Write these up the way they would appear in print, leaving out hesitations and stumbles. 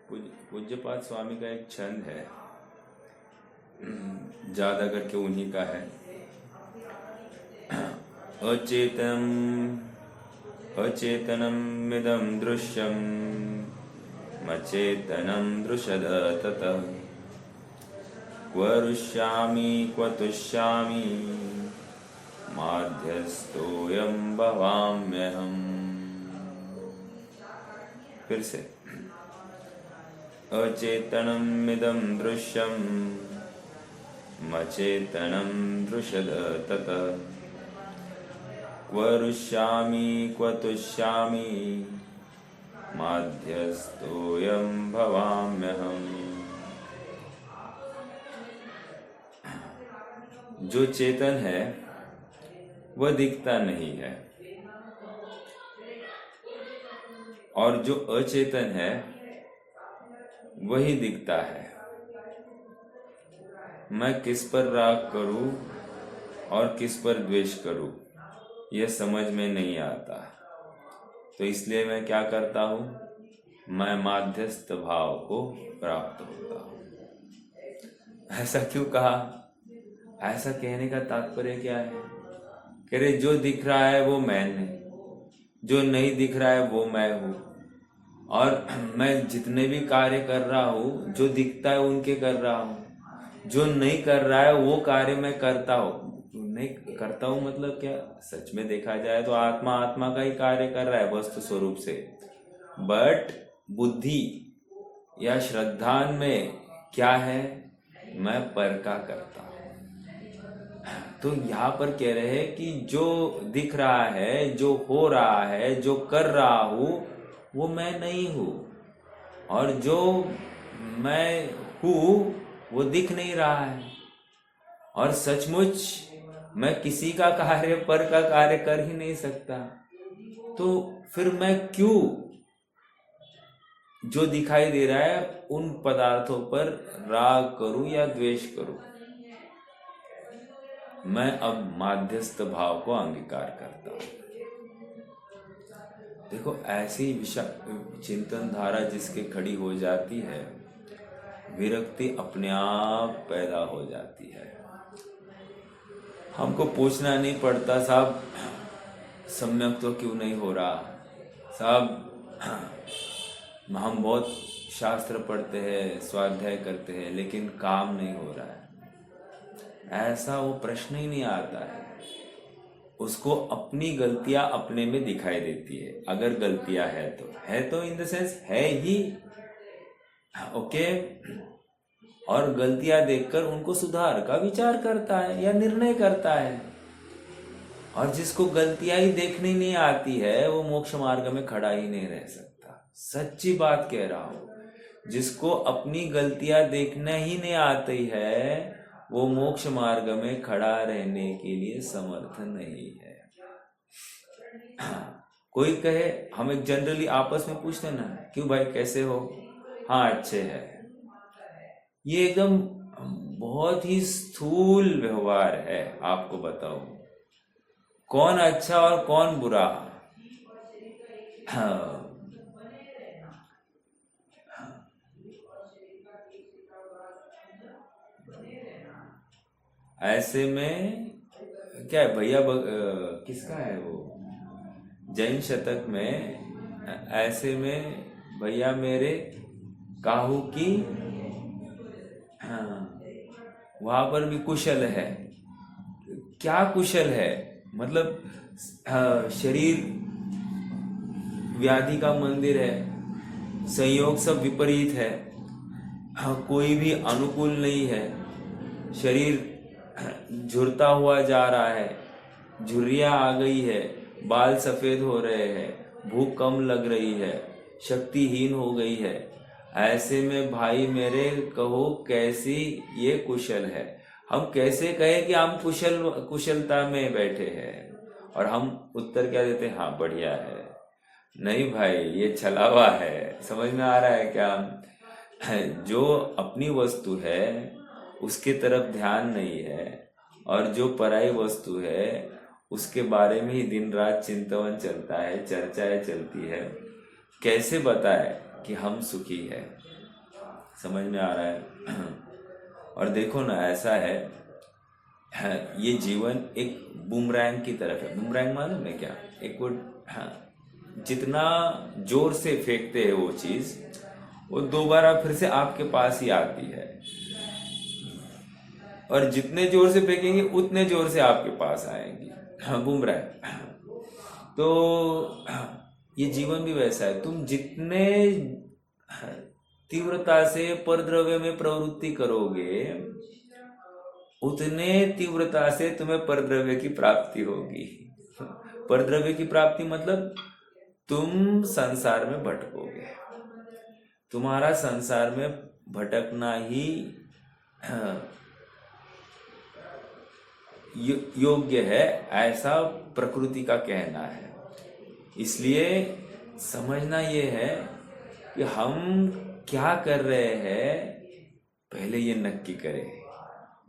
पूज्यपाद स्वामी का एक छंद है, ज्यादा करके उन्हीं का है। अचेतनम इदं दृश्यम मचेतनं दृशद ततः क्व रुष्यामि क्व तुष्यामि माध्यस्थोऽयं भवाम्यहम्। फिर से, अचेतनम इदं दृश्यम मचेतनं दृशद ततः क्व रुष्यामि क्व तुष्यामि माध्यस्थोऽयं भवाम्यहम्। जो चेतन है वह दिखता नहीं है, और जो अचेतन है वही दिखता है। मैं किस पर राग करूं और किस पर द्वेष करूं, यह समझ में नहीं आता। तो इसलिए मैं क्या करता हूं, मैं माध्यस्थ भाव को प्राप्त होता हूं। ऐसा क्यों कहा? ऐसा कहने का तात्पर्य क्या है? कह रहे जो दिख रहा है वो मैं नहीं, जो नहीं दिख रहा है वो मैं हूं, और मैं जितने भी कार्य कर रहा हूं जो दिखता है उनके कर रहा हूं, जो नहीं कर रहा है वो कार्य मैं करता हूं। नहीं करता हूं मतलब क्या? सच में देखा जाए तो आत्मा आत्मा का ही कार्य कर रहा है वस्तु स्वरूप से, बट बुद्धि या श्रद्धान में क्या है, मैं पर का करता हूं। तो यहाँ पर कह रहे हैं कि जो दिख रहा है, जो हो रहा है, जो कर रहा हूं वो मैं नहीं हूं, और जो मैं हूं वो दिख नहीं रहा है। और सचमुच मैं किसी का कार्य, पर का कार्य कर ही नहीं सकता। तो फिर मैं क्यों जो दिखाई दे रहा है उन पदार्थों पर राग करूं या द्वेष करूं? मैं अब माध्यस्थ भाव को अंगीकार करता हूं। देखो, ऐसी चिंतन धारा जिसके खड़ी हो जाती है, विरक्ति अपने आप पैदा हो जाती है। हमको पूछना नहीं पड़ता, साहब सम्यक तो क्यों नहीं हो रहा, साहब हम बहुत शास्त्र पढ़ते हैं, स्वाध्याय करते हैं, लेकिन काम नहीं हो रहा है। ऐसा वो प्रश्न ही नहीं आता है। उसको अपनी गलतियां अपने में दिखाई देती है। अगर गलतियां है तो इन द सेंस है ही, ओके। और गलतियां देखकर उनको सुधार का विचार करता है या निर्णय करता है। और जिसको गलतियां ही देखनी नहीं आती है वो मोक्ष मार्ग में खड़ा ही नहीं रह सकता। सच्ची बात कह रहा हूं। जिसको अपनी गलतियां देखना ही नहीं आती है वो मोक्ष मार्ग में खड़ा रहने के लिए समर्थ नहीं है। कोई कहे, हम एक जनरली आपस में पूछते ना, क्यों भाई कैसे हो? हाँ अच्छे है। ये एकदम बहुत ही स्थूल व्यवहार है। आपको बताऊं कौन अच्छा और कौन बुरा। ऐसे में क्या है भैया, किसका है वो जैन शतक में, ऐसे में भैया मेरे काहू की, वहां पर भी कुशल है। क्या कुशल है? मतलब शरीर व्याधि का मंदिर है, संयोग सब विपरीत है, कोई भी अनुकूल नहीं है, शरीर झुरता हुआ जा रहा है, झुर्रियां आ गई है, बाल सफेद हो रहे हैं, भूख कम लग रही है, शक्तिहीन हो गई है। ऐसे में भाई मेरे कहो कैसी ये कुशल है? हम कैसे कहें कि हम कुशलता में बैठे हैं, और हम उत्तर क्या देते हैं? हाँ बढ़िया है। नहीं भाई, ये छलावा है। समझ में आ रहा है क्या? जो अपनी वस्तु है उसके तरफ ध्यान नहीं है, और जो पराई वस्तु है उसके बारे में ही दिन रात चिंतन चलता है, चर्चाएं चलती है। कैसे बताए कि हम सुखी है। समझ में आ रहा है? और देखो ना, ऐसा है, ये जीवन एक बूमरैंग की तरफ है। बूमरैंग मालूम है क्या? एक वो, जितना जोर से फेंकते हैं वो चीज, वो दोबारा फिर से आपके पास ही आती है, और जितने जोर से फेंकेंगे उतने जोर से आपके पास आएंगी। बूमरैंग। तो ये जीवन भी वैसा है। तुम जितने तीव्रता से परद्रव्य में प्रवृत्ति करोगे, उतने तीव्रता से तुम्हें परद्रव्य की प्राप्ति होगी। परद्रव्य की प्राप्ति मतलब तुम संसार में भटकोगे। तुम्हारा संसार में भटकना ही योग्य है, ऐसा प्रकृति का कहना है। इसलिए समझना ये है कि हम क्या कर रहे हैं, पहले ये नक्की करें।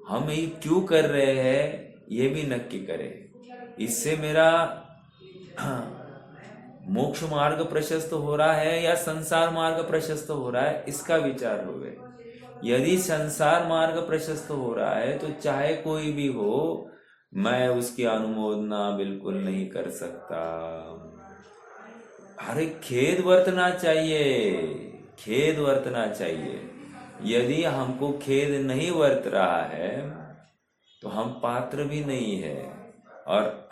हम ये क्यों कर रहे हैं, ये भी नक्की करें। इससे मेरा मोक्ष मार्ग प्रशस्त हो रहा है या संसार मार्ग प्रशस्त हो रहा है, इसका विचार होवे। यदि संसार मार्ग प्रशस्त हो रहा है तो चाहे कोई भी हो, मैं उसकी अनुमोदना बिल्कुल नहीं कर सकता। अरे खेद वर्तना चाहिए, खेद वर्तना चाहिए। यदि हमको खेद नहीं वर्त रहा है तो हम पात्र भी नहीं है। और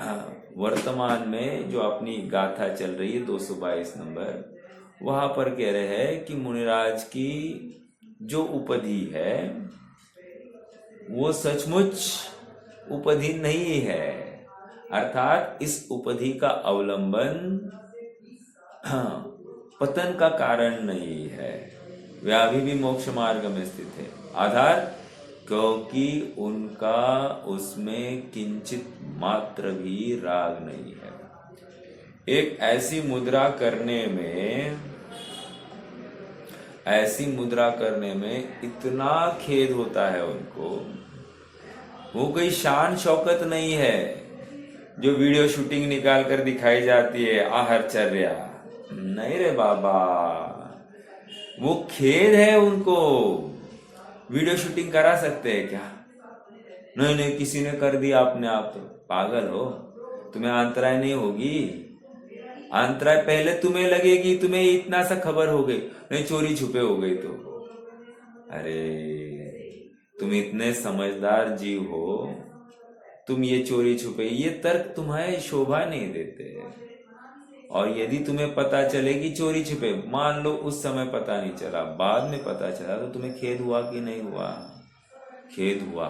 वर्तमान में जो अपनी गाथा चल रही है 222 नंबर, वहां पर कह रहे हैं कि मुनिराज की जो उपाधि है वो सचमुच उपाधि नहीं है, अर्थात इस उपाधि का अवलंबन पतन का कारण नहीं है। वे अभी भी मोक्ष मार्ग में स्थित है। आधार, क्योंकि उनका उसमें किंचित मात्र भी राग नहीं है। एक ऐसी मुद्रा करने में इतना खेद होता है उनको, वो कोई शान शौकत नहीं है जो वीडियो शूटिंग निकाल कर दिखाई जाती है, आहरचर्या नहीं रे बाबा। वो खेद है उनको। वीडियो शूटिंग करा सकते हैं क्या? नहीं, किसी ने कर दिया, अपने आप तो पागल हो। तुम्हें अंतराय नहीं होगी? अंतराय पहले तुम्हें लगेगी, तुम्हें इतना सा खबर हो गई, नहीं चोरी छुपे हो गई तो। अरे तुम इतने समझदार जीव हो, तुम ये चोरी छुपे, ये तर्क तुम्हें शोभा नहीं देते। और यदि तुम्हें पता चले कि चोरी छुपे, मान लो उस समय पता नहीं चला, बाद में पता चला, तो तुम्हें खेद हुआ कि नहीं हुआ? खेद हुआ।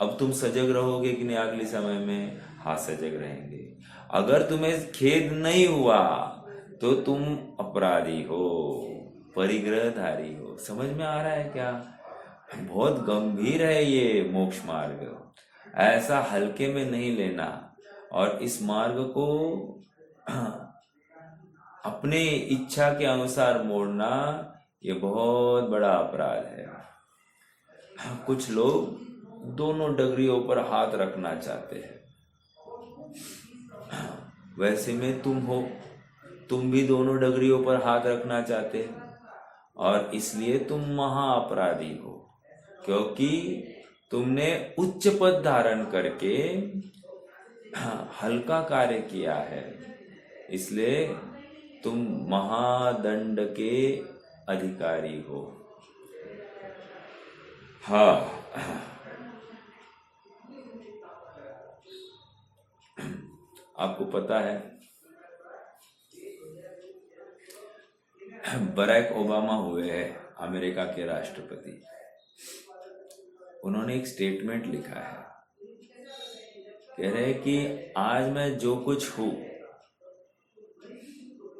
अब तुम सजग रहोगे कि नहीं अगले समय में? हाँ, सजग रहेंगे। अगर तुम्हें खेद नहीं हुआ तो तुम अपराधी हो, परिग्रहधारी हो। समझ में आ रहा है क्या? बहुत गंभीर है ये मोक्ष मार्ग, ऐसा हल्के में नहीं लेना। और इस मार्ग को अपने इच्छा के अनुसार मोड़ना, ये बहुत बड़ा अपराध है। कुछ लोग दोनों डगरियों पर हाथ रखना चाहते हैं। वैसे में तुम हो, तुम भी दोनों डगरियों पर हाथ रखना चाहते हैं, और इसलिए तुम महाअपराधी हो, क्योंकि तुमने उच्च पद धारण करके हल्का कार्य किया है। इसलिए तुम महादंड के अधिकारी हो। हाँ, आपको पता है बराक ओबामा हुए हैं अमेरिका के राष्ट्रपति। उन्होंने एक स्टेटमेंट लिखा है, कह रहे कि आज मैं जो कुछ हूं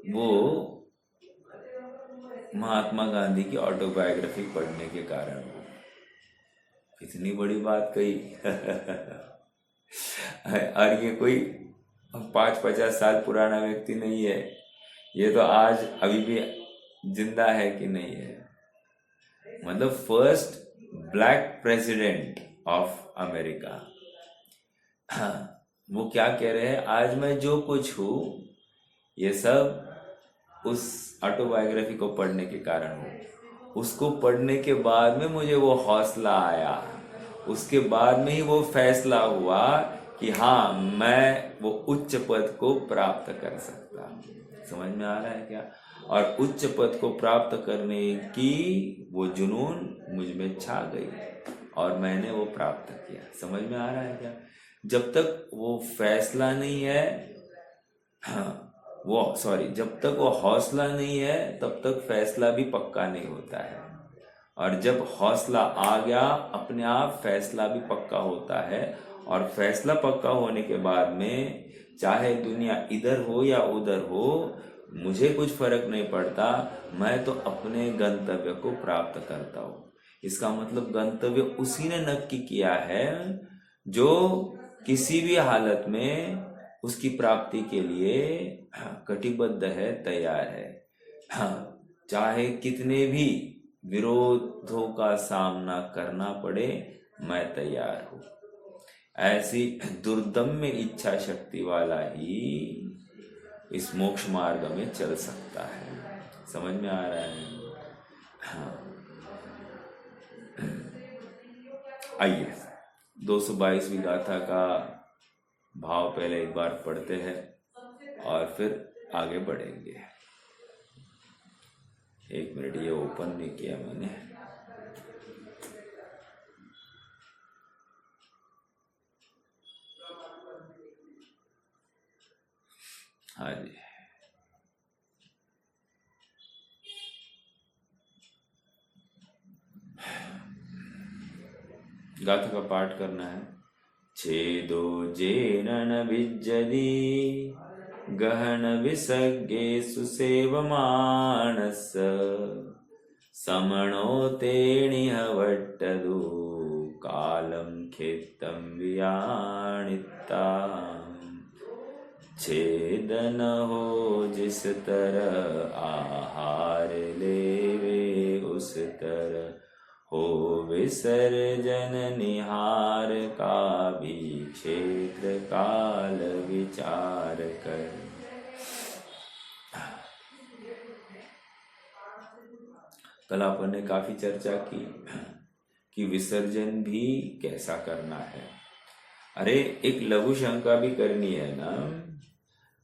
वो महात्मा गांधी की ऑटोबायोग्राफी पढ़ने के कारण हूं। इतनी बड़ी बात कही। और ये कोई 5-50 साल पुराना व्यक्ति नहीं है, ये तो आज अभी भी जिंदा है कि नहीं है। मतलब first black president of America. वो क्या कह रहे हैं, आज मैं जो कुछ हूं ये सब उस ऑटोबायोग्राफी को पढ़ने के कारण हूँ। उसको पढ़ने के बाद में मुझे वो हौसला आया, उसके बाद में ही वो फैसला हुआ कि हाँ, मैं वो उच्च पद को प्राप्त कर सकता हूँ। समझ में आ रहा है क्या? और उच्च पद को प्राप्त करने की वो जुनून मुझ में छा गई और मैंने वो प्राप्त किया। समझ में आ रहा है क्या? जब तक वो फैसला नहीं है, हाँ जब तक वो हौसला नहीं है तब तक फैसला भी पक्का नहीं होता है। और जब हौसला आ गया, अपने आप फैसला भी पक्का होता है। और फैसला पक्का होने के बाद में चाहे दुनिया इधर हो या उधर हो, मुझे कुछ फर्क नहीं पड़ता, मैं तो अपने गंतव्य को प्राप्त करता हूँ। इसका मतलब गंतव्य उसी ने नक्की किया है जो किसी भी हालत में उसकी प्राप्ति के लिए कटिबद्ध है, तैयार है। चाहे कितने भी विरोधों का सामना करना पड़े, मैं तैयार हूँ। ऐसी दुर्दम्य इच्छा शक्ति वाला ही इस मोक्ष मार्ग में चल सकता है। समझ में आ रहा है? हाँ, आइए 222वीं गाथा का भाव पहले एक बार पढ़ते हैं और फिर आगे बढ़ेंगे। एक मिनट, ये ओपन नहीं किया मैंने। हाँ जी, गाथा का पाठ करना है। छेदो जेन न विज्जति गहन विसर्गेषु सेवमानस समणो तेणिह वट्टदु कालं खेत्तं वियाणिता। छेदन हो जिस तरह आहार लेवे उस तरह हो विसर्जन निहार का भी क्षेत्र काल विचार कर। कल अपन ने काफी चर्चा की कि विसर्जन भी कैसा करना है। अरे एक लघु शंका भी करनी है ना।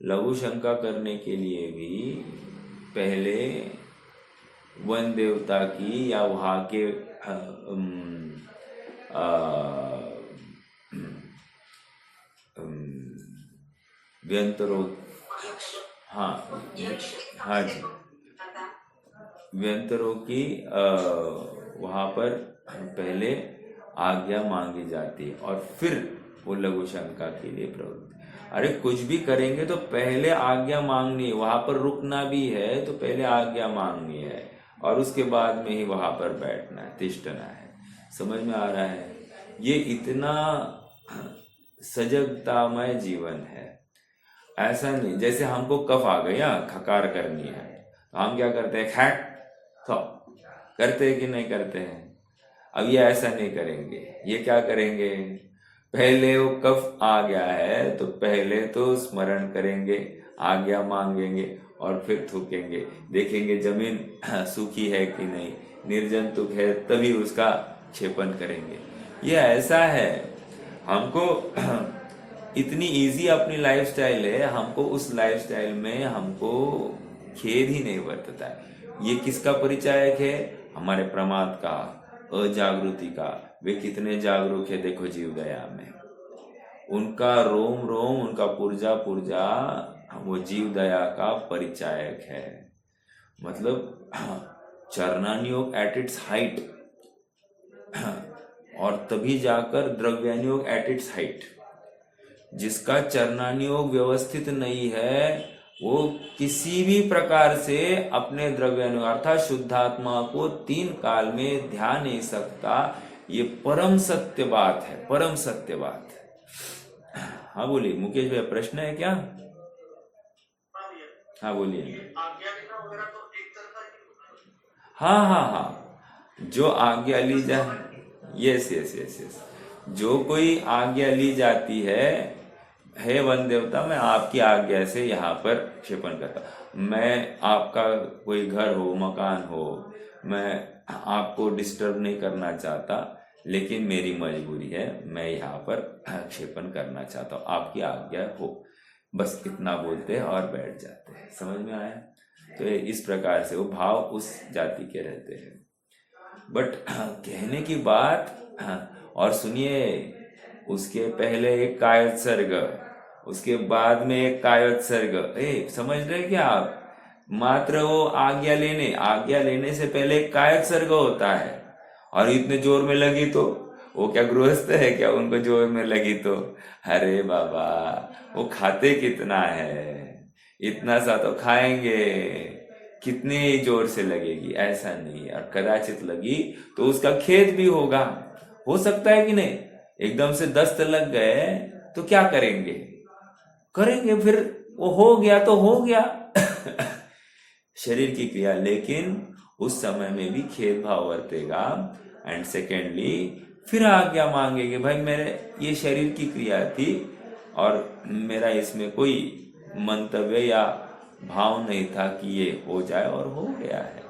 लघु शंका करने के लिए भी पहले वन देवता की या वहाँ के व्यंतरों, हाँ हाँ जी, व्यंतरों की वहाँ पर पहले आज्ञा मांगी जाती है और फिर वो लघु शंका के लिए प्रवृत्ति। अरे कुछ भी करेंगे तो पहले आज्ञा मांगनी है, वहां पर रुकना भी है तो पहले आज्ञा मांगनी है और उसके बाद में ही वहां पर बैठना है, तिष्ठना है। समझ में आ रहा है? ये इतना सजगतामय जीवन है। ऐसा नहीं जैसे हमको कफ आ गया, खकार करनी है तो हम क्या करते हैं, खैक तो करते हैं कि नहीं करते हैं? अब ये ऐसा नहीं करेंगे। ये क्या करेंगे, पहले वो कफ आ गया है तो पहले तो स्मरण करेंगे, आज्ञा मांगेंगे और फिर थूकेंगे, देखेंगे जमीन सूखी है कि नहीं, निर्जंतुक है तभी उसका क्षेपण करेंगे। ये ऐसा है, हमको इतनी इजी अपनी लाइफस्टाइल है, हमको उस लाइफस्टाइल में हमको खेद ही नहीं बरतता है। ये किसका परिचायक है? हमारे प्रमाद का, अजागृति का। वे कितने जागरूक है देखो जीव दया में, उनका रोम रोम, उनका पुर्जा पुर्जा वो जीव दया का परिचायक है। मतलब चरणानियोग एट इट्स हाइट और तभी जाकर द्रव्यानियोग एट इट्स हाइट। जिसका चरणानियोग व्यवस्थित नहीं है वो किसी भी प्रकार से अपने द्रव्यानुयोग अर्थात शुद्धात्मा को 3 काल में ध्यान नहीं सकता। ये परम सत्य बात है, परम सत्य बात है। हाँ बोलिए मुकेश भाई, प्रश्न है क्या? हाँ बोलिए। हाँ हाँ हाँ, जो आज्ञा ली जाए, यस यस यस यस, जो कोई आज्ञा ली जाती है हे वन देवता, मैं आपकी आज्ञा से यहाँ पर क्षेपण करता। मैं आपका कोई घर हो, मकान हो, मैं आपको डिस्टर्ब नहीं करना चाहता, लेकिन मेरी मजबूरी है, मैं यहाँ पर क्षेपण करना चाहता हूँ, आपकी आज्ञा हो। बस इतना बोलते हैं और बैठ जाते हैं। समझ में आया? तो इस प्रकार से वो भाव उस जाति के रहते हैं। बट कहने की बात, और सुनिए, उसके पहले एक कायोत्सर्ग, उसके बाद में एक कायोत्सर्ग। समझ रहे क्या आप? मात्र वो आज्ञा लेने से पहले एक कायोत्सर्ग होता है। और इतने जोर में लगी तो वो क्या गृहस्थ है क्या, उनको जोर में लगी तो? अरे बाबा, वो खाते कितना है, इतना सा तो खाएंगे, कितने जोर से लगेगी? ऐसा नहीं। और कदाचित लगी तो उसका खेद भी होगा, हो सकता है कि नहीं? एकदम से दस्त लग गए तो क्या करेंगे? फिर वो हो गया तो हो गया शरीर की क्रिया। लेकिन उस समय में भी खेद भाव वर्तेगा। एंड सेकेंडली फिर आज्ञा मांगेंगे, भाई मेरे ये शरीर की क्रिया थी और मेरा इसमें कोई मंतव्य या भाव नहीं था कि ये हो जाए, और हो गया है।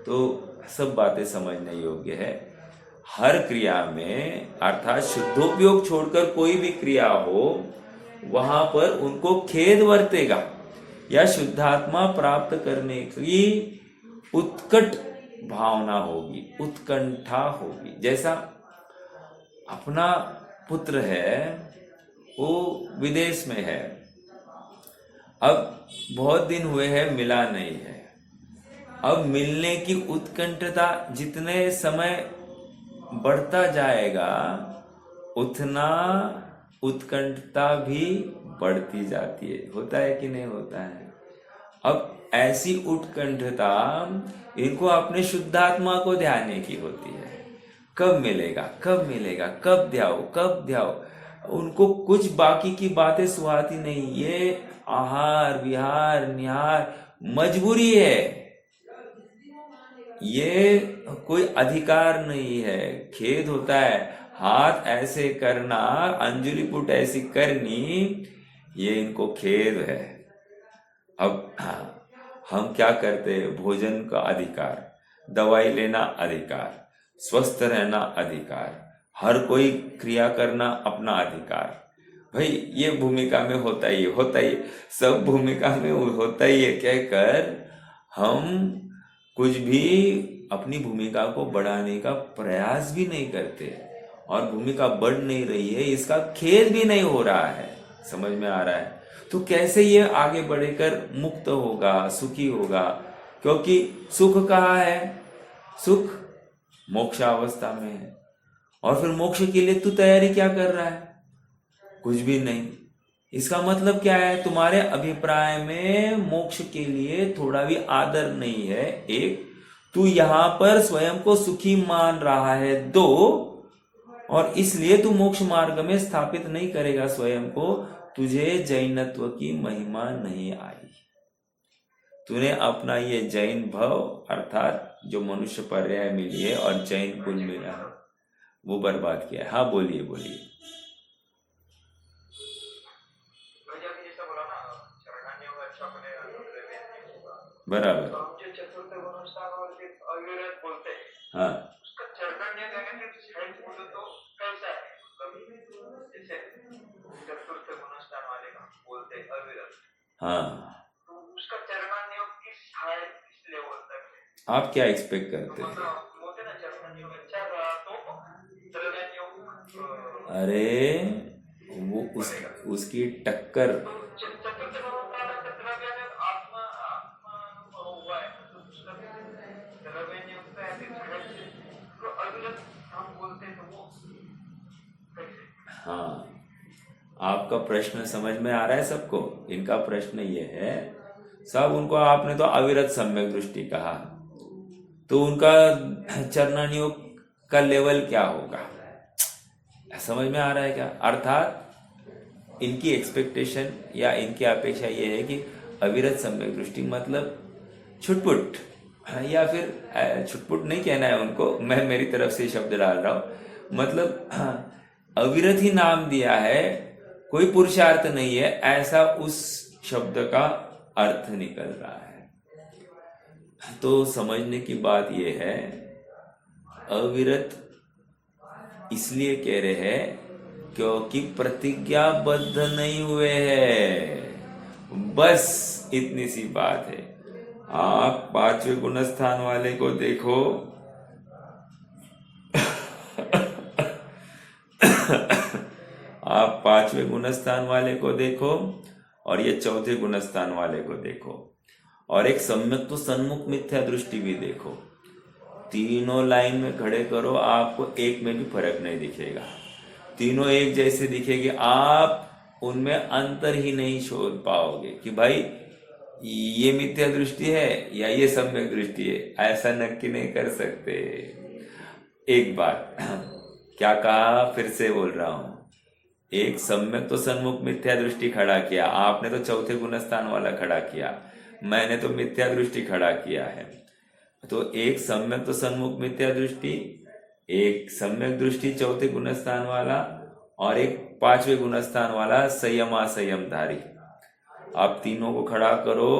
तो सब बातें समझने योग्य है। हर क्रिया में, अर्थात शुद्धोपयोग छोड़कर कोई भी क्रिया हो, वहां पर उनको खेद वर्तेगा या शुद्धात्मा प्राप्त करने की उत्कट भावना होगी, उत्कंठा होगी। जैसा अपना पुत्र है, वो विदेश में है, अब बहुत दिन हुए हैं, मिला नहीं है। अब मिलने की उत्कंठता जितने समय बढ़ता जाएगा, उतना उत्कंठता भी बढ़ती जाती है। होता है कि नहीं होता है? अब ऐसी उत्कंठता इनको अपने शुद्धात्मा को ध्यान की होती है। कब मिलेगा, कब ध्याओ। उनको कुछ बाकी की बातें सुहाती नहीं। ये आहार विहार निहार मजबूरी है, ये कोई अधिकार नहीं है। खेद होता है, हाथ ऐसे करना, अंजुलि पुट ऐसी करनी, ये इनको खेद है। अब हम क्या करते हैं? भोजन का अधिकार, दवाई लेना अधिकार, स्वस्थ रहना अधिकार, हर कोई क्रिया करना अपना अधिकार। भाई ये भूमिका में होता ही सब भूमिका में होता ही है कहकर हम कुछ भी अपनी भूमिका को बढ़ाने का प्रयास भी नहीं करते, और भूमिका बढ़ नहीं रही है, इसका खेद भी नहीं हो रहा है। समझ में आ रहा है? तो कैसे ये आगे बढ़कर मुक्त होगा, सुखी होगा? क्योंकि सुख कहाँ है? सुख मोक्ष अवस्था में है। और फिर मोक्ष के लिए तू तैयारी क्या कर रहा है? कुछ भी नहीं। इसका मतलब क्या है? तुम्हारे अभिप्राय में मोक्ष के लिए थोड़ा भी आदर नहीं है। एक, तू यहां पर स्वयं को सुखी मान रहा है। दो, और इसलिए तू मोक्ष मार्ग में स्थापित नहीं करेगा स्वयं को। तुझे जैनत्व की महिमा नहीं आई। तूने अपना ये जैन भव, अर्थात जो मनुष्य पर्याय मिली है और जैन कुल मिला है, वो बर्बाद किया है। हाँ बोलिए। बराबर। चतुर्थ गुणस्थानावरती अविरत बोलते हैं, हाँ, उसका चरणान्य बोले तो कैसा है? जैसे चतुर्थ गुणस्थान वाले का बोलते हैं अविरत, हाँ, तो उसका चरणान्य किस हाई, किस लेवल तक है? आप क्या एक्सपेक्ट करते हैं? बोलते ना चरणान्य अच्छा रहा तो चरणान्य, अरे वो उसकी टक्कर। चतुर्थ हाँ, आपका प्रश्न समझ में आ रहा है सबको? इनका प्रश्न ये है, सब उनको आपने तो अविरत सम्यक दृष्टि कहा, तो उनका चरणान्यों का लेवल क्या होगा? समझ में आ रहा है क्या? अर्थात इनकी एक्सपेक्टेशन या इनकी अपेक्षा ये है कि अविरत सम्यक दृष्टि मतलब छुटपुट, या फिर छुटपुट नहीं कहना है उनको, मैं मेरी तरफ से शब्द डाल रहा हूं, मतलब अविरत ही नाम दिया है कोई पुरुषार्थ नहीं है, ऐसा उस शब्द का अर्थ निकल रहा है। तो समझने की बात यह है, अविरत इसलिए कह रहे हैं क्योंकि प्रतिज्ञाबद्ध नहीं हुए हैं, बस इतनी सी बात है। आप 5वें गुणस्थान वाले को देखो, आप 5वें गुणस्थान वाले को देखो और ये 4थे गुणस्थान वाले को देखो, और एक सम्यक तो सन्मुख मिथ्या दृष्टि भी देखो। तीनों लाइन में खड़े करो, आपको एक में भी फर्क नहीं दिखेगा, तीनों एक जैसे दिखेंगे। आप उनमें अंतर ही नहीं शोध पाओगे कि भाई ये मिथ्या दृष्टि है या ये सम्यक दृष्टि है, ऐसा नक्की नहीं कर सकते। एक बार क्या कहा, फिर से बोल रहा हूं, एक सम्यक तो सन्मुख मिथ्या दृष्टि खड़ा किया, आपने तो 4थे गुणस्थान वाला खड़ा किया, मैंने तो मिथ्या दृष्टि खड़ा किया है। तो एक सम्यक तो सन्मुख मिथ्या दृष्टि, एक सम्यक दृष्टि 4थे गुणस्थान वाला, और एक 5वें गुणस्थान वाला संयमा संयमधारी। आप तीनों को खड़ा करो,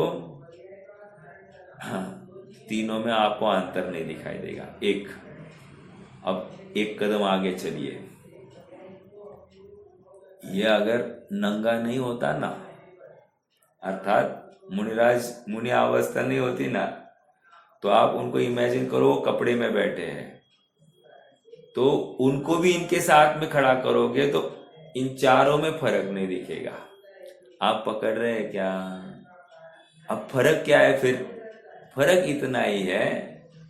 हाँ, तीनों में आपको अंतर नहीं दिखाई देगा। एक, अब एक कदम आगे चलिए, ये अगर नंगा नहीं होता ना, अर्थात मुनि अवस्था नहीं होती ना, तो आप उनको इमेजिन करो कपड़े में बैठे हैं, तो उनको भी इनके साथ में खड़ा करोगे तो इन चारों में फर्क नहीं दिखेगा। आप पकड़ रहे हैं क्या? अब फर्क क्या है फिर? फर्क इतना ही है,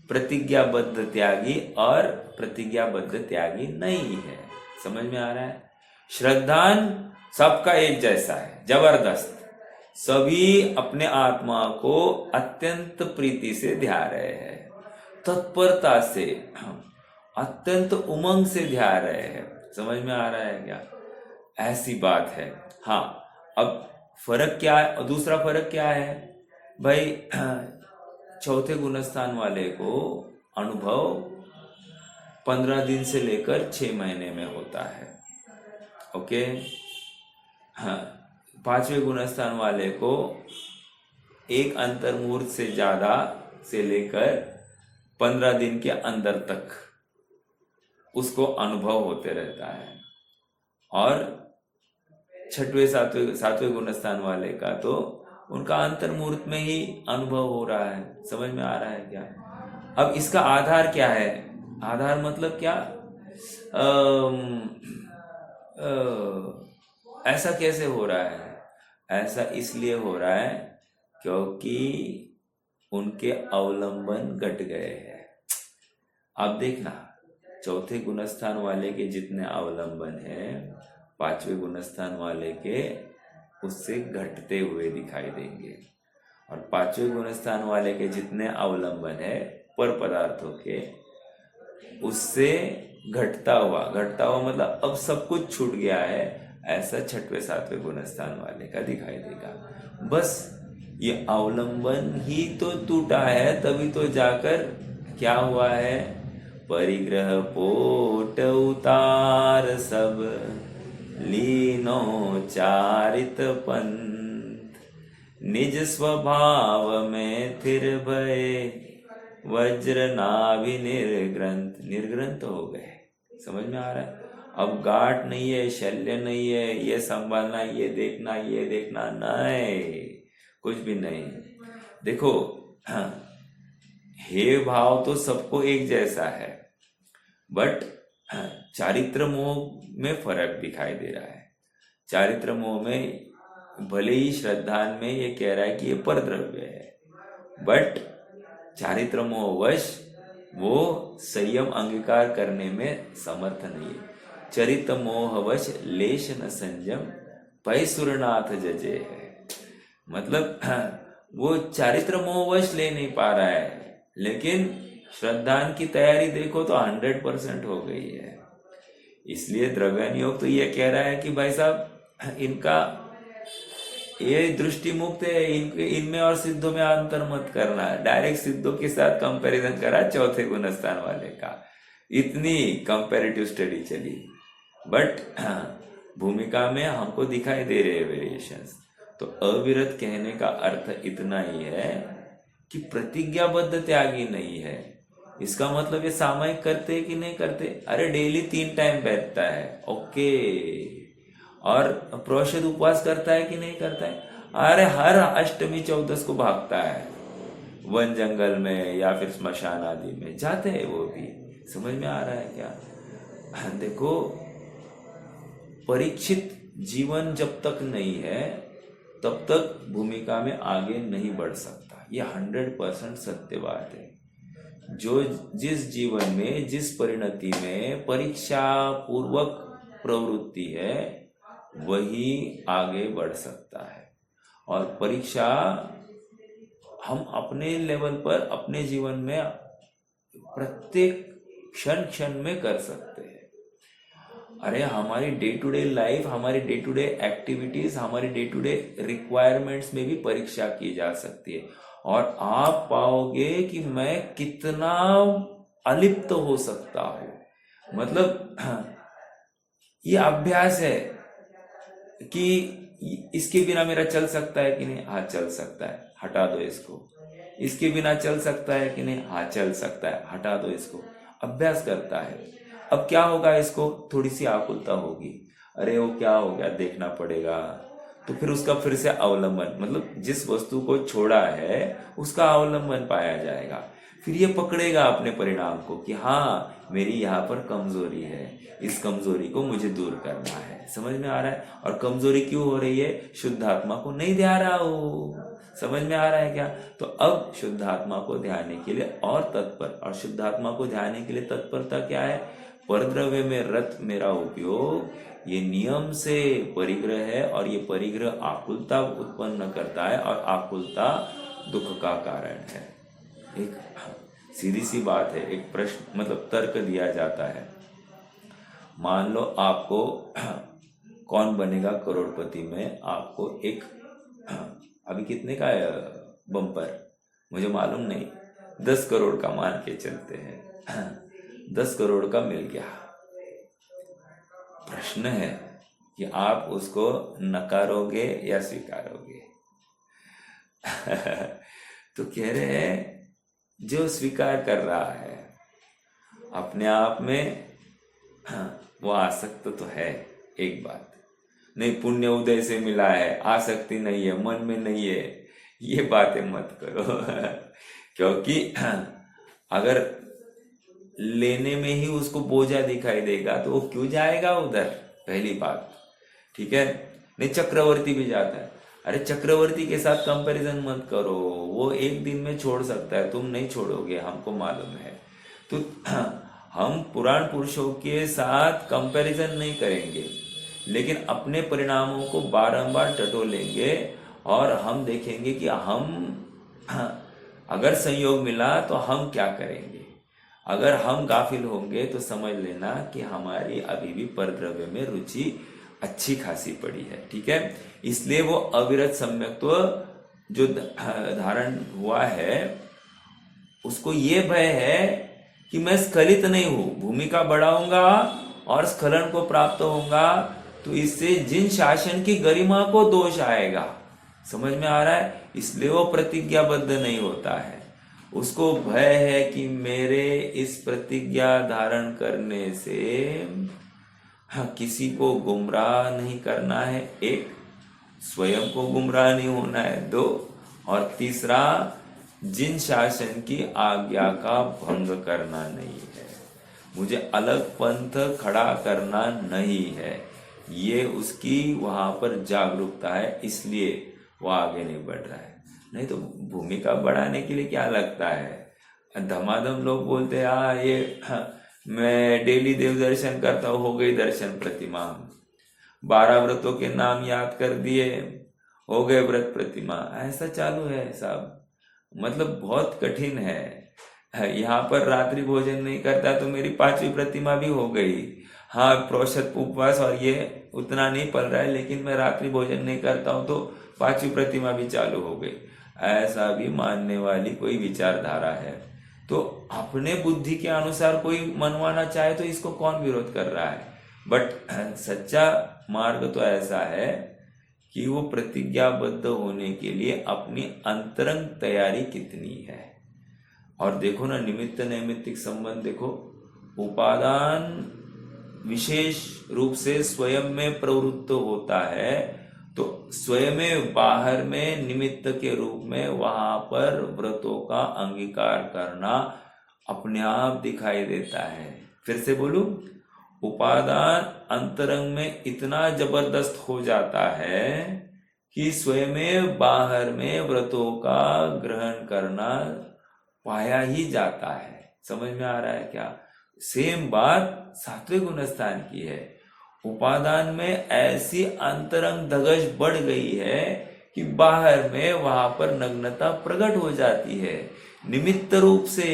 प्रतिज्ञाबद्ध त्यागी और प्रतिज्ञाबद्ध त्यागी नहीं है। समझ में आ रहा है? श्रद्धान सबका एक जैसा है, जबरदस्त, सभी अपने आत्मा को अत्यंत प्रीति से ध्या रहे हैं, तत्परता से, अत्यंत उमंग से ध्या रहे हैं। समझ में आ रहा है क्या? ऐसी बात है। हाँ, अब फर्क क्या है? दूसरा फर्क क्या है भाई? 4थे गुणस्थान वाले को अनुभव 15 दिन से लेकर 6 महीने में होता है। ओके, हाँ, 5वें गुणस्थान वाले को एक अंतर्मुहूर्त से ज्यादा से लेकर 15 दिन के अंदर तक उसको अनुभव होते रहता है, और 6वें 7वें गुणस्थान वाले का तो उनका अंतर्मुहूर्त में ही अनुभव हो रहा है। समझ में आ रहा है क्या? अब इसका आधार क्या है? आधार मतलब क्या? ऐसा कैसे हो रहा है? ऐसा इसलिए हो रहा है क्योंकि उनके अवलंबन घट गए हैं। अब देखना, 4थे गुणस्थान वाले के जितने अवलंबन है, 5वें गुणस्थान वाले के उससे घटते हुए दिखाई देंगे, और 5वें गुणस्थान वाले के जितने अवलंबन है पर पदार्थों के, उससे घटता हुआ मतलब अब सब कुछ छूट गया है, ऐसा 6वें 7वें गुणस्थान वाले का दिखाई देगा। बस ये अवलंबन ही तो टूटा है, तभी तो जाकर क्या हुआ है? परिग्रह पोट उतार सब, लीनो चारित पंथ, निज स्वभाव में थिर भय, वज्र नाभि निर्ग्रंथ। निर्ग्रंथ हो गए। समझ में आ रहा है? अब गांठ नहीं है, शल्य नहीं है, ये संभालना, ये देखना नहीं, कुछ भी नहीं। देखो, हे भाव तो सबको एक जैसा है, बट चारित्र मोह में फर्क दिखाई दे रहा है। चारित्र मोह में भले ही श्रद्धान में ये कह रहा है कि ये परद्रव्य है, बट चारित्र मोहवश वो संयम अंगीकार करने में समर्थ नहीं है। चरित मोहवश लेश न संयम, पैसुरनाथ जजे है। मतलब वो चारित्र मोहवश ले नहीं पा रहा है, लेकिन श्रद्धान की तैयारी देखो तो 100% हो गई है। इसलिए द्रव्यान योग तो ये कह रहा है कि भाई साहब, इनका ये दृष्टि मुक्त है, इनमें और सिद्धों में अंतर मत करना। डायरेक्ट सिद्धों के साथ कंपैरिजन करा 4थे गुणस्थान वाले का, इतनी कंपैरेटिव स्टडी चली। बट भूमिका में हमको दिखाई दे रहे वेरिएशंस। तो अविरत कहने का अर्थ इतना ही है कि प्रतिज्ञाबद्ध त्यागी नहीं है। इसका मतलब ये सामयिक करते हैं कि नहीं करते? अरे डेली 3 टाइम बैठता है, ओके। और प्रोषद उपवास करता है कि नहीं करता है? अरे हर अष्टमी 14 को भागता है, वन जंगल में या फिर स्मशान आदि में जाते हैं वो भी। समझ में आ रहा है क्या? देखो, परीक्षित जीवन जब तक नहीं है तब तक भूमिका में आगे नहीं बढ़ सकता। ये 100% सत्य बात है। जो जिस जीवन में, जिस परिणति में परीक्षा पूर्वक प्रवृत्ति है, वही आगे बढ़ सकता है। और परीक्षा हम अपने लेवल पर अपने जीवन में प्रत्येक क्षण क्षण में कर सकते हैं। अरे हमारी डे टू डे लाइफ, हमारी डे टू डे एक्टिविटीज, हमारी डे टू डे रिक्वायरमेंट्स में भी परीक्षा की जा सकती है। और आप पाओगे कि मैं कितना अलिप्त हो सकता हूं। मतलब ये अभ्यास है कि इसके बिना मेरा चल सकता है कि नहीं? हाँ चल सकता है, हटा दो इसको। इसके बिना चल सकता है कि नहीं? हाँ चल सकता है, हटा दो इसको। अभ्यास करता है। अब क्या होगा? इसको थोड़ी सी आकुलता होगी, अरे वो क्या हो गया, देखना पड़ेगा। तो फिर उसका फिर से अवलंबन, मतलब जिस वस्तु को छोड़ा है उसका अवलंबन पाया जाएगा। फिर ये पकड़ेगा अपने परिणाम को कि हाँ मेरी यहाँ पर कमजोरी है, इस कमजोरी को मुझे दूर करना है। समझ में आ रहा है? और कमजोरी क्यों हो रही है? शुद्ध आत्मा को नहीं ध्यान रहा हो। समझ में आ रहा है क्या? तो अब शुद्ध आत्मा को ध्यान के लिए और तत्पर, और शुद्ध आत्मा को ध्यान के लिए तत्परता क्या है? परद्रव्य में रत मेरा उपयोग, ये नियम से परिग्रह है। और ये परिग्रह आकुलता उत्पन्न करता है, और आकुलता दुख का कारण है। एक सीधी सी बात है, एक प्रश्न मतलब तर्क दिया जाता है। मान लो आपको कौन बनेगा करोड़पति में, आपको एक अभी कितने का है बम्पर मुझे मालूम नहीं, 10 करोड़ का मान के चलते हैं। 10 करोड़ का मिल गया। प्रश्न है कि आप उसको नकारोगे या स्वीकारोगे? तो कह रहे हैं जो स्वीकार कर रहा है अपने आप में वो आसक्त तो है। एक बात नहीं, पुण्य उदय से मिला है, आसक्ति नहीं है, मन में नहीं है, ये बातें मत करो। क्योंकि अगर लेने में ही उसको बोझा दिखाई देगा तो वो क्यों जाएगा उधर? पहली बात, ठीक है। नहीं, चक्रवर्ती भी जाता है। अरे चक्रवर्ती के साथ कंपैरिजन मत करो, वो एक दिन में छोड़ सकता है, तुम नहीं छोड़ोगे, हमको मालूम है। तो हम पुराण पुरुषों के साथ कंपैरिजन नहीं करेंगे, लेकिन अपने परिणामों को बारंबार टटोलेंगे और हम देखेंगे कि हम अगर संयोग मिला तो हम क्या करेंगे। अगर हम गाफिल होंगे तो समझ लेना कि हमारी अभी भी परद्रव्य में रुचि अच्छी खासी पड़ी है, ठीक है। इसलिए वो अविरत सम्यक्त्व जो धारण हुआ है उसको ये भय है कि मैं स्खलित नहीं हूं, भूमिका बढ़ाऊंगा और स्खलन को प्राप्त होऊंगा तो इससे जिन शासन की गरिमा को दोष आएगा। समझ में आ रहा है? इसलिए वो प्रतिज्ञाबद्ध नहीं होता है। उसको भय है कि मेरे इस प्रतिज्ञा धारण करने से किसी को गुमराह नहीं करना है, एक, स्वयं को गुमराह नहीं होना है, दो, और तीसरा जिन शासन की आज्ञा का भंग करना नहीं है, मुझे अलग पंथ खड़ा करना नहीं है। ये उसकी वहां पर जागरूकता है, इसलिए वो आगे नहीं बढ़ रहा है। नहीं तो भूमिका बढ़ाने के लिए क्या लगता है, धमाधम लोग बोलते हैं ये मैं डेली देव दर्शन करता हूँ, हो गई दर्शन प्रतिमा, 12 व्रतों के नाम याद कर दिए, हो गए व्रत प्रतिमा। ऐसा चालू है साहब, मतलब बहुत कठिन है। यहाँ पर रात्रि भोजन नहीं करता तो मेरी 5वीं प्रतिमा भी हो गई। हाँ, प्रोषद उपवास और ये उतना नहीं पल रहा है, लेकिन मैं रात्रि भोजन नहीं करता हूँ तो 5वीं प्रतिमा भी चालू हो गई। ऐसा भी मानने वाली कोई विचारधारा है। तो अपने बुद्धि के अनुसार कोई मनवाना चाहे तो इसको कौन विरोध कर रहा है? बट सच्चा मार्ग तो ऐसा है कि वो प्रतिज्ञाबद्ध होने के लिए अपनी अंतरंग तैयारी कितनी है। और देखो ना, निमित्त नैमित्तिक संबंध देखो, उपादान विशेष रूप से स्वयं में प्रवृत्त होता है, तो स्वयं बाहर में निमित्त के रूप में वहां पर व्रतों का अंगीकार करना अपने आप दिखाई देता है। फिर से बोलूं, उपादान अंतरंग में इतना जबरदस्त हो जाता है कि स्वयं बाहर में व्रतों का ग्रहण करना पाया ही जाता है। समझ में आ रहा है क्या? सेम बात सात्विक गुणस्थान की है। उपादान में ऐसी अंतरंग धगश बढ़ गई है कि बाहर में वहां पर नग्नता प्रकट हो जाती है निमित्त रूप से।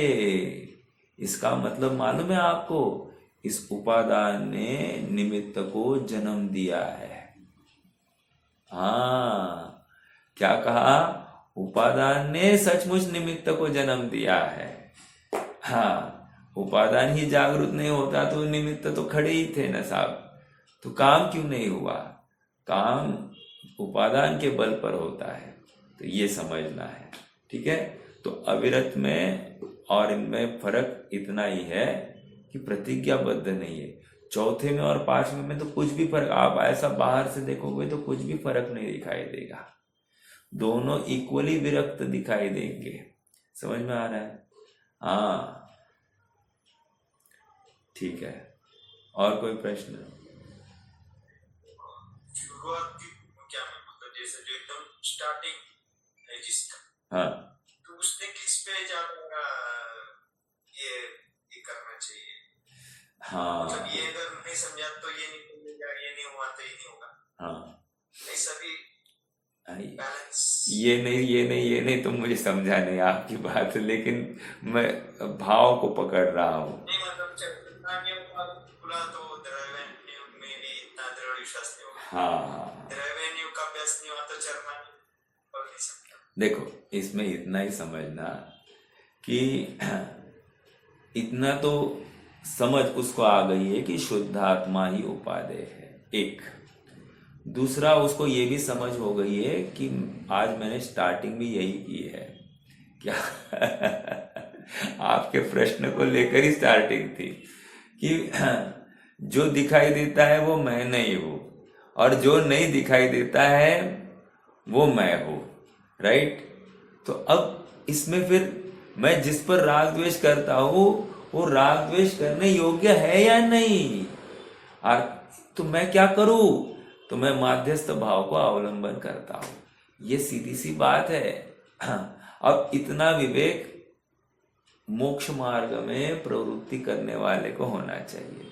इसका मतलब मालूम है आपको, इस उपादान ने निमित्त को जन्म दिया है। हाँ, क्या कहा? उपादान ने सचमुच निमित्त को जन्म दिया है। हाँ, उपादान ही जागृत नहीं होता तो निमित्त तो खड़े ही थे ना साहब। तो काम क्यों नहीं हुआ? काम उपादान के बल पर होता है, तो ये समझना है। ठीक है, तो अविरत में और इनमें फर्क इतना ही है कि प्रतिज्ञाबद्ध नहीं है। चौथे में और पांचवें में तो कुछ भी फर्क, आप ऐसा बाहर से देखोगे तो कुछ भी फर्क नहीं दिखाई देगा। दोनों इक्वली विरक्त दिखाई देंगे। समझ में आ रहा है? हाँ, ठीक है। और कोई प्रश्न? शुरुआत की क्या मतलब, जैसे जो एकदम स्टार्टिंग है जिसका, हाँ, तो उसने किस पे जाना ये करना चाहिए। हाँ, जब ये अगर नहीं समझा तो ये नहीं मिलेगा, ये नहीं हुआ तो ये नहीं होगा। हाँ, ऐसा भी बैलेंस। ये नहीं तो मुझे समझा नहीं आपकी बात, लेकिन मैं भाव को पकड़ रहा हूँ। नहीं मतलब खुला तो द्रव्य में भी इतना दृढ़ विश्वास नहीं होगा। हाँ, द्रव्य का अभ्यास नहीं हुआ तो चरना और नहीं सकता। देखो, इसमें इतना ही समझना कि इतना तो समझ उसको आ गई है कि शुद्धात्मा ही उपादेय है, एक। दूसरा, उसको ये भी समझ हो गई है कि आज मैंने स्टार्टिंग भी यही की है क्या आपके प्रश्न को लेकर ही स्टार्टिंग थी कि जो दिखाई देता है वो मैं नहीं हूं, और जो नहीं दिखाई देता है वो मैं हूं। राइट? तो अब इसमें फिर मैं जिस पर राग द्वेष करता हूं वो राग द्वेष करने योग्य है या नहीं, और तो मैं क्या करूं? तो मैं माध्यस्थ भाव को अवलंबन करता हूं। ये सीधी सी बात है। अब इतना विवेक मोक्ष मार्ग में प्रवृत्ति करने वाले को होना चाहिए।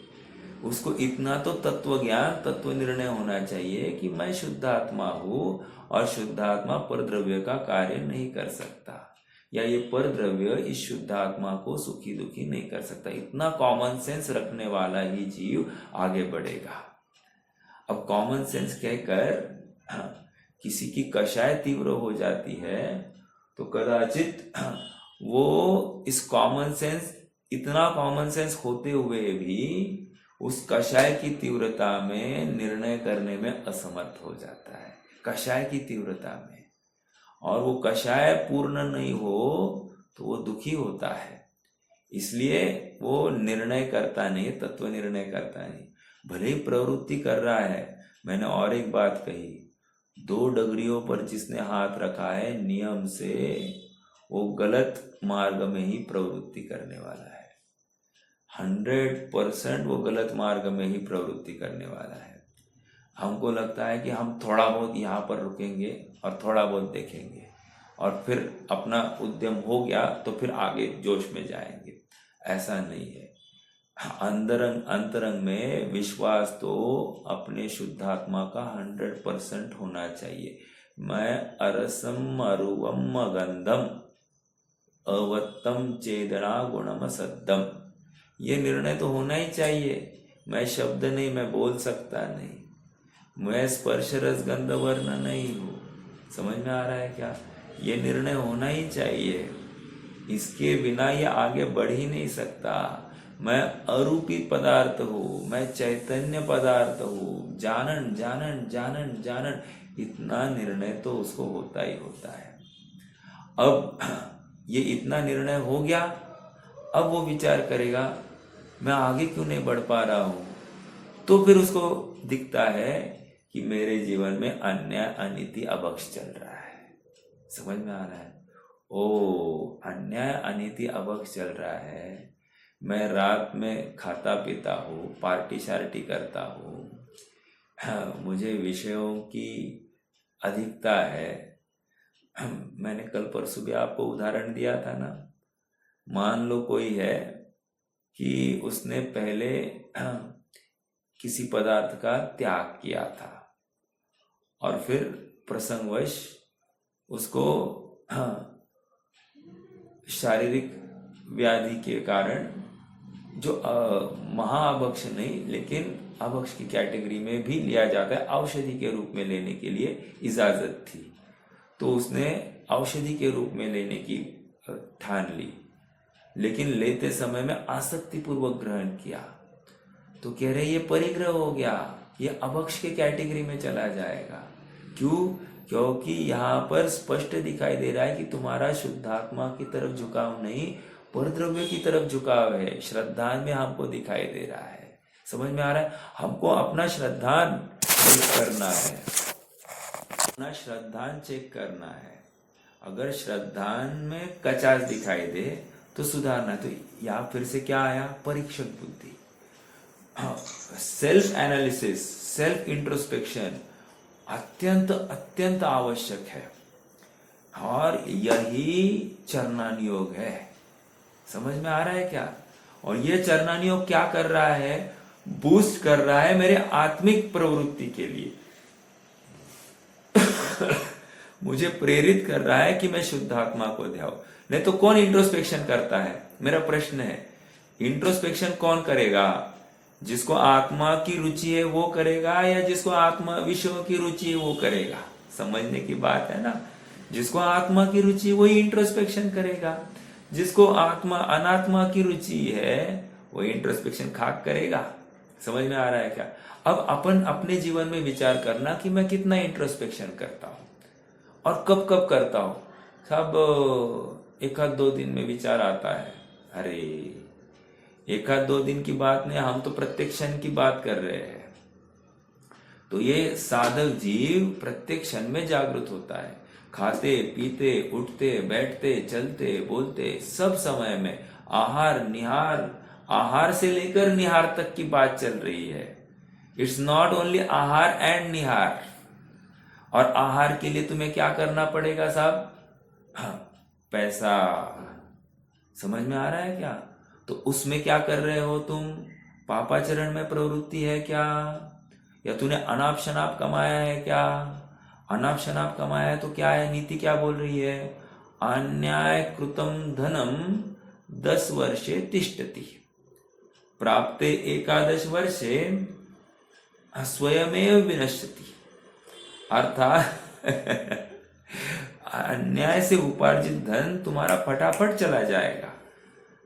उसको इतना तो तत्व ज्ञान, तत्व निर्णय होना चाहिए कि मैं शुद्धात्मा हूं और शुद्धात्मा परद्रव्य का कार्य नहीं कर सकता, या ये परद्रव्य इस शुद्धात्मा को सुखी दुखी नहीं कर सकता। इतना कॉमन सेंस रखने वाला ही जीव आगे बढ़ेगा। अब कॉमन सेंस कहकर किसी की कषाय तीव्र हो जाती है तो कदाचित वो इस कॉमन सेंस, इतना कॉमन सेंस होते हुए भी उस कषाय की तीव्रता में निर्णय करने में असमर्थ हो जाता है, कषाय की तीव्रता में। और वो कषाय पूर्ण नहीं हो तो वो दुखी होता है, इसलिए वो निर्णय करता नहीं, तत्व निर्णय करता नहीं। भले ही प्रवृत्ति कर रहा है। मैंने और एक बात कही, 2 डगरियों पर जिसने हाथ रखा है नियम से वो गलत मार्ग में ही प्रवृत्ति करने वाला है। 100% वो गलत मार्ग में ही प्रवृत्ति करने वाला है। हमको लगता है कि हम थोड़ा बहुत यहाँ पर रुकेंगे और थोड़ा बहुत देखेंगे और फिर अपना उद्यम हो गया तो फिर आगे जोश में जाएंगे। ऐसा नहीं है। अंतरंग में विश्वास तो अपने शुद्धात्मा का 100% होना चाहिए। मैं अरसम अरुवम गंधम अवत्तम चेदना गुणम सद्दम, ये निर्णय तो होना ही चाहिए। मैं शब्द नहीं, मैं बोल सकता नहीं, मैं स्पर्श रस गंध वर्ण नहीं हूँ। समझ में आ रहा है क्या? ये निर्णय होना ही चाहिए, इसके बिना ये आगे बढ़ ही नहीं सकता। मैं अरूपी पदार्थ हूँ, मैं चैतन्य पदार्थ हूँ, जानन जानन जानन जानन, इतना निर्णय तो उसको होता ही होता है। अब ये इतना निर्णय हो गया, अब वो विचार करेगा मैं आगे क्यों नहीं बढ़ पा रहा हूँ। तो फिर उसको दिखता है कि मेरे जीवन में अन्याय अनीति अभक्ष चल रहा है। समझ में आ रहा है? ओ, अन्याय अनीति अभक्ष चल रहा है। मैं रात में खाता पीता हूँ, पार्टी शार्टी करता हूँ, मुझे विषयों की अधिकता है। मैंने कल परसों भी आपको उदाहरण दिया था ना, मान लो कोई है कि उसने पहले किसी पदार्थ का त्याग किया था और फिर प्रसंगवश उसको शारीरिक व्याधि के कारण, जो महाअभक्ष नहीं लेकिन अभक्ष की कैटेगरी में भी लिया जाता है, औषधि के रूप में लेने के लिए इजाजत थी, तो उसने औषधि के रूप में लेने की ठान ली, लेकिन लेते समय में आसक्ति पूर्वक ग्रहण किया, तो कह रहे ये परिग्रह हो गया, ये अभक्ष के कैटेगरी में चला जाएगा। क्यों? क्योंकि यहाँ पर स्पष्ट दिखाई दे रहा है कि तुम्हारा शुद्धात्मा की तरफ झुकाव नहीं, परद्रव्य की तरफ झुकाव है। श्रद्धान में हमको दिखाई दे रहा है। समझ में आ रहा है? हमको अपना श्रद्धान चेक करना है, अपना श्रद्धान चेक करना है। अगर श्रद्धान में कचास दिखाई दे तो सुधारना। तो यहाँ फिर से क्या आया? परीक्षक बुद्धि, सेल्फ एनालिसिस, सेल्फ इंट्रोस्पेक्शन अत्यंत अत्यंत आवश्यक है, और यही चरणान योग है। समझ में आ रहा है क्या? और ये चरणान योग क्या कर रहा है? बूस्ट कर रहा है मेरे आत्मिक प्रवृत्ति के लिए मुझे प्रेरित कर रहा है कि मैं शुद्धात्मा को ध्याऊं। नहीं तो कौन इंट्रोस्पेक्शन करता है? मेरा प्रश्न है, इंट्रोस्पेक्शन कौन करेगा? जिसको आत्मा की रुचि है वो करेगा, या जिसको आत्मा विषयों की रुचि है वो करेगा? समझने की बात है ना। जिसको आत्मा की रुचि है वही इंट्रोस्पेक्शन करेगा, जिसको आत्मा अनात्मा की रुचि है वो इंट्रोस्पेक्शन खाक करेगा। समझ में आ रहा है क्या? अब अपन अपने जीवन में विचार करना कि मैं कितना इंट्रोस्पेक्शन करता हूं और कब कब करता हूं। सब एक आध दो दिन में विचार आता है। अरे एक आध दो दिन की बात नहीं, हम तो प्रत्येक क्षण की बात कर रहे हैं। तो ये साधक जीव प्रत्येक क्षण में जागृत होता है। खाते पीते उठते बैठते चलते बोलते सब समय में आहार निहार, आहार से लेकर निहार तक की बात चल रही है। इट्स नॉट ओनली आहार एंड निहार। और आहार के लिए तुम्हें क्या करना पड़ेगा साहब? पैसा। समझ में आ रहा है क्या? तो उसमें क्या कर रहे हो तुम? पापाचरण में प्रवृत्ति है क्या? या तूने अनाप शनाप कमाया है क्या? अनाप शनाप कमाया है तो क्या है? नीति क्या बोल रही है? अन्याय कृतम धनम 10 वर्षे तिष्ठति, प्राप्ते 11 वर्षे स्वयमेव विनश्यति। अर्थात अन्याय से उपार्जित धन तुम्हारा फटाफट चला जाएगा।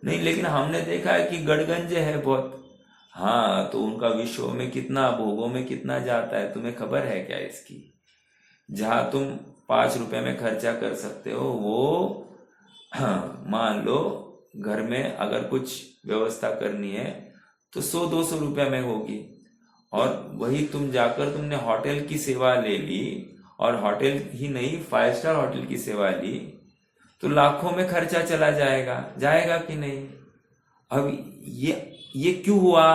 नहीं, लेकिन हमने देखा है कि गड़गंजे है बहुत। हाँ, तो उनका विश्व में कितना, भोगों में कितना जाता है, तुम्हें खबर है क्या इसकी? जहां तुम 5 रुपए में खर्चा कर सकते हो, वो मान लो घर में अगर कुछ व्यवस्था करनी है तो 100-200 रुपए में होगी, और वही तुम जाकर तुमने होटल की सेवा ले ली, और होटल ही नहीं 5 स्टार होटल की सेवा ली, तो लाखों में खर्चा चला जाएगा। जाएगा कि नहीं? अब ये क्यों हुआ?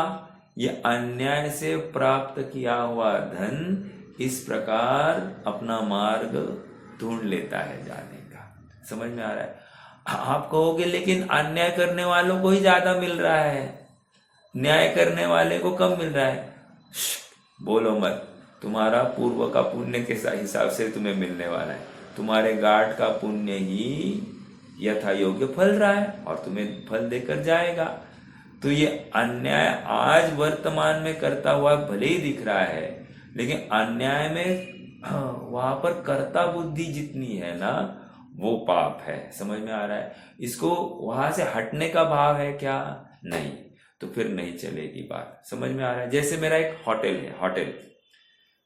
ये अन्याय से प्राप्त किया हुआ धन इस प्रकार अपना मार्ग ढूंढ लेता है जाने का। समझ में आ रहा है? आप कहोगे लेकिन अन्याय करने वालों को ही ज्यादा मिल रहा है, न्याय करने वाले को कम मिल रहा है। बोलो मत, तुम्हारा पूर्व का पुण्य के हिसाब से तुम्हें मिलने वाला है। तुम्हारे गार्ड का पुण्य ही यथा योग्य फल रहा है और तुम्हें फल देकर जाएगा। तो ये अन्याय आज वर्तमान में करता हुआ भले ही दिख रहा है, लेकिन अन्याय में वहां पर कर्ता बुद्धि जितनी है ना, वो पाप है। समझ में आ रहा है? इसको वहां से हटने का भाव है क्या? नहीं। तो फिर नहीं चलेगी बात। समझ में आ रहा है? जैसे मेरा एक होटल है, होटल,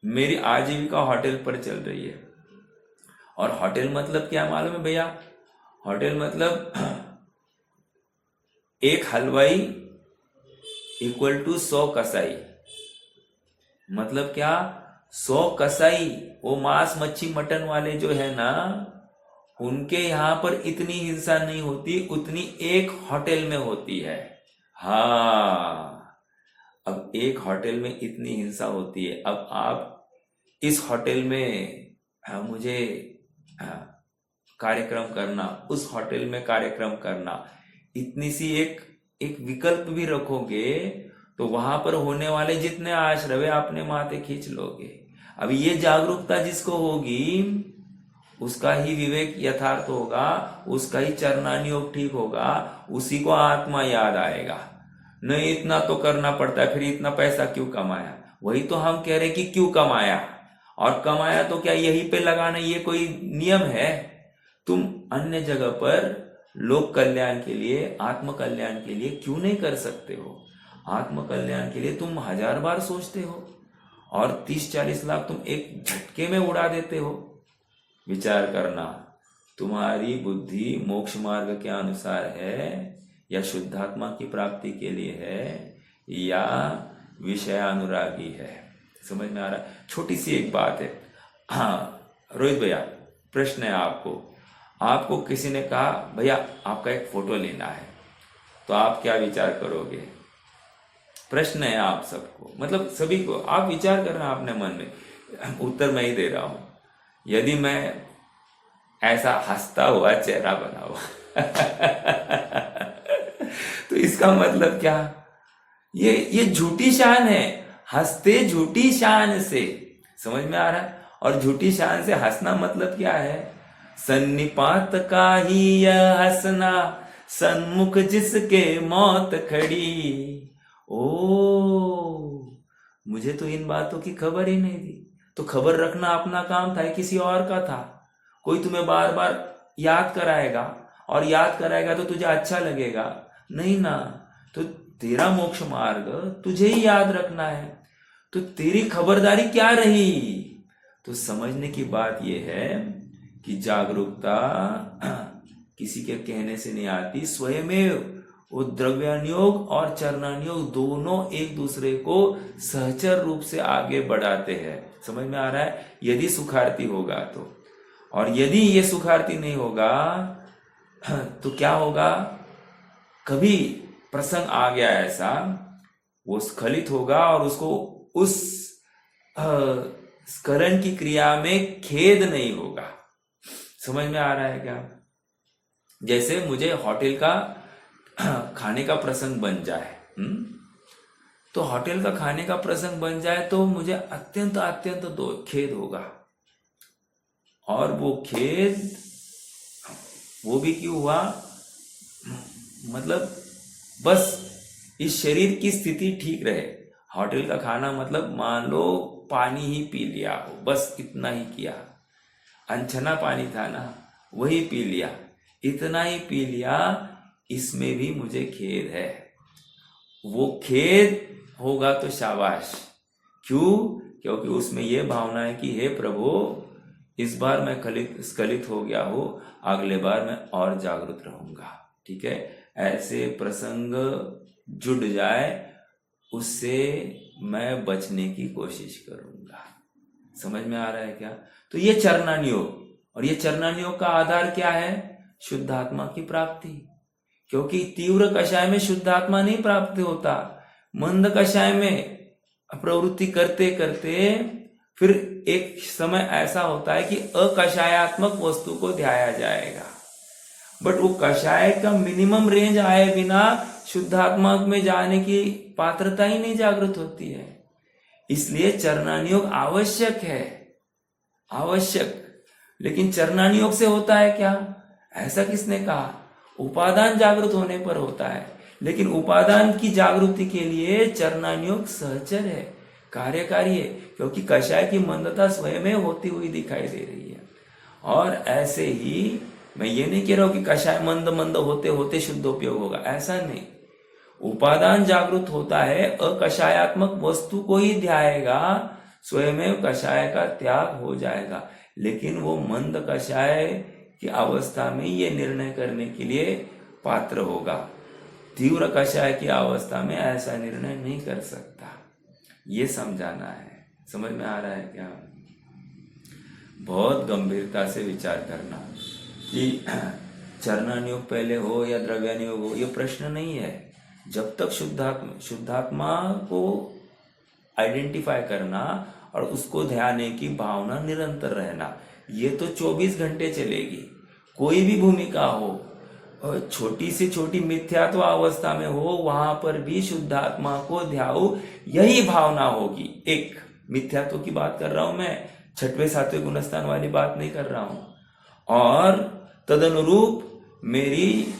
मेरी आजीविका होटल पर चल रही है। और होटल मतलब क्या मालूम है भैया? होटल मतलब एक हलवाई इक्वल टू 100 कसाई। मतलब क्या? 100 कसाई, वो मांस मच्छी मटन वाले जो है ना, उनके यहां पर इतनी हिंसा नहीं होती उतनी एक होटल में होती है। हाँ, अब एक होटल में इतनी हिंसा होती है। अब आप इस होटल में मुझे कार्यक्रम करना, उस होटल में कार्यक्रम करना, इतनी सी एक विकल्प भी रखोगे तो वहां पर होने वाले जितने आश्रय अपने माथे खींच लोगे। अब ये जागरूकता जिसको होगी उसका ही विवेक यथार्थ होगा, उसका ही चरणानुयोग ठीक होगा, उसी को आत्मा याद आएगा। नहीं इतना तो करना पड़ता है, फिर इतना पैसा क्यों कमाया? वही तो हम कह रहे कि क्यों कमाया, और कमाया तो क्या यहीं पे लगाना ये कोई नियम है? तुम अन्य जगह पर लोक कल्याण के लिए, आत्म कल्याण के लिए क्यों नहीं कर सकते हो? आत्म कल्याण के लिए तुम 1000 बार सोचते हो और 30-40 लाख तुम एक झटके में उड़ा देते हो। विचार करना, तुम्हारी बुद्धि मोक्ष मार्ग के अनुसार है या शुद्धात्मा की प्राप्ति के लिए है या विषय अनुरागी है? समझ में आ रहा है? छोटी सी एक बात है। हाँ रोहित भैया, प्रश्न है आपको किसी ने कहा भैया आपका एक फोटो लेना है, तो आप क्या विचार करोगे? प्रश्न है आप सबको, मतलब सभी को, आप विचार करना अपने मन में, उत्तर मैं ही दे रहा हूं। यदि मैं ऐसा हंसता हुआ चेहरा बनाऊं तो इसका मतलब क्या? ये झूठी शान है, हंसते झूठी शान से। समझ में आ रहा है? और झूठी शान से हंसना मतलब क्या है? सन्निपात का ही यह हंसना, सन्मुख जिसके मौत खड़ी। ओ, मुझे तो इन बातों की खबर ही नहीं थी। तो खबर रखना अपना काम था, किसी और का था? कोई तुम्हें बार बार याद कराएगा, और याद कराएगा तो तुझे अच्छा लगेगा? नहीं ना। तो तेरा मोक्ष मार्ग तुझे ही याद रखना है, तो तेरी खबरदारी क्या रही? तो समझने की बात यह है कि जागरूकता किसी के कहने से नहीं आती, स्वयं वो द्रव्यानुयोग और चरणानुयोग दोनों एक दूसरे को सहचर रूप से आगे बढ़ाते हैं। समझ में आ रहा है? यदि सुखार्थी होगा तो, और यदि ये सुखार्थी नहीं होगा तो क्या होगा? कभी प्रसंग आ गया ऐसा, वो स्खलित होगा और उसको उस स्खलन की क्रिया में खेद नहीं होगा। समझ में आ रहा है क्या? जैसे मुझे होटल का खाने का प्रसंग बन जाए, तो होटल का खाने का प्रसंग बन जाए तो मुझे अत्यंत अत्यंत खेद होगा। और वो खेद वो भी क्यों हुआ? मतलब बस इस शरीर की स्थिति ठीक रहे। होटल का खाना मतलब मान लो पानी ही पी लिया हो, बस इतना ही किया, अनछना पानी था ना, वही पी लिया, इतना ही पी लिया, इसमें भी मुझे खेद है। वो खेद होगा तो शाबाश। क्यों? क्योंकि उसमें यह भावना है कि हे प्रभु, इस बार मैं स्खलित हो गया हूं, अगले बार मैं और जागरूक रहूंगा। ठीक है? ऐसे प्रसंग जुड़ जाए, उससे मैं बचने की कोशिश करूंगा। समझ में आ रहा है क्या? तो ये चरणानुयोग, और ये चरणानुयोग का आधार क्या है? शुद्धात्मा की प्राप्ति। क्योंकि तीव्र कषाय में शुद्धात्मा नहीं प्राप्त होता, मंद कषाय में प्रवृत्ति करते करते फिर एक समय ऐसा होता है कि अकषायात्मक वस्तु को ध्याया जाएगा। बट वो कषाय का मिनिमम रेंज आए बिना शुद्धात्मा में जाने की पात्रता ही नहीं जागृत होती है। इसलिए चरणानुयोग आवश्यक है, आवश्यक। लेकिन चरणानुयोग से होता है क्या? ऐसा किसने कहा? उपादान जागृत होने पर होता है। लेकिन उपादान की जागृति के लिए चरणानुयोग सहचर है, कार्यकारी है, क्योंकि कषाय की मंदता स्वयं होती हुई दिखाई दे रही है। और ऐसे ही मैं ये नहीं कह रहा हूं कि कषाय मंद मंद होते होते शुद्धोपयोग होगा, ऐसा नहीं। उपादान जागृत होता है, अकषायात्मक वस्तु को ही ध्याएगा, स्वयं कषाय का त्याग हो जाएगा। लेकिन वो मंद कषाय की अवस्था में ये निर्णय करने के लिए पात्र होगा, तीव्र कषाय की अवस्था में ऐसा निर्णय नहीं कर सकता। ये समझाना है। समझ में आ रहा है क्या? बहुत गंभीरता से विचार करना कि चरणानुयोग पहले हो या द्रव्यानुयोग हो, ये प्रश्न नहीं है। जब तक शुद्धात्मा को आइडेंटिफाई करना और उसको ध्यान की भावना निरंतर रहना, ये तो 24 घंटे चलेगी। कोई भी भूमिका हो, छोटी से छोटी मिथ्यात्व अवस्था में हो, वहां पर भी शुद्धात्मा को ध्याओ, यही भावना होगी। एक मिथ्यात्व की बात कर रहा हूं मैं, 6वें 7वें गुणस्थान वाली बात नहीं कर रहा हूं। और तदनुरूप मेरी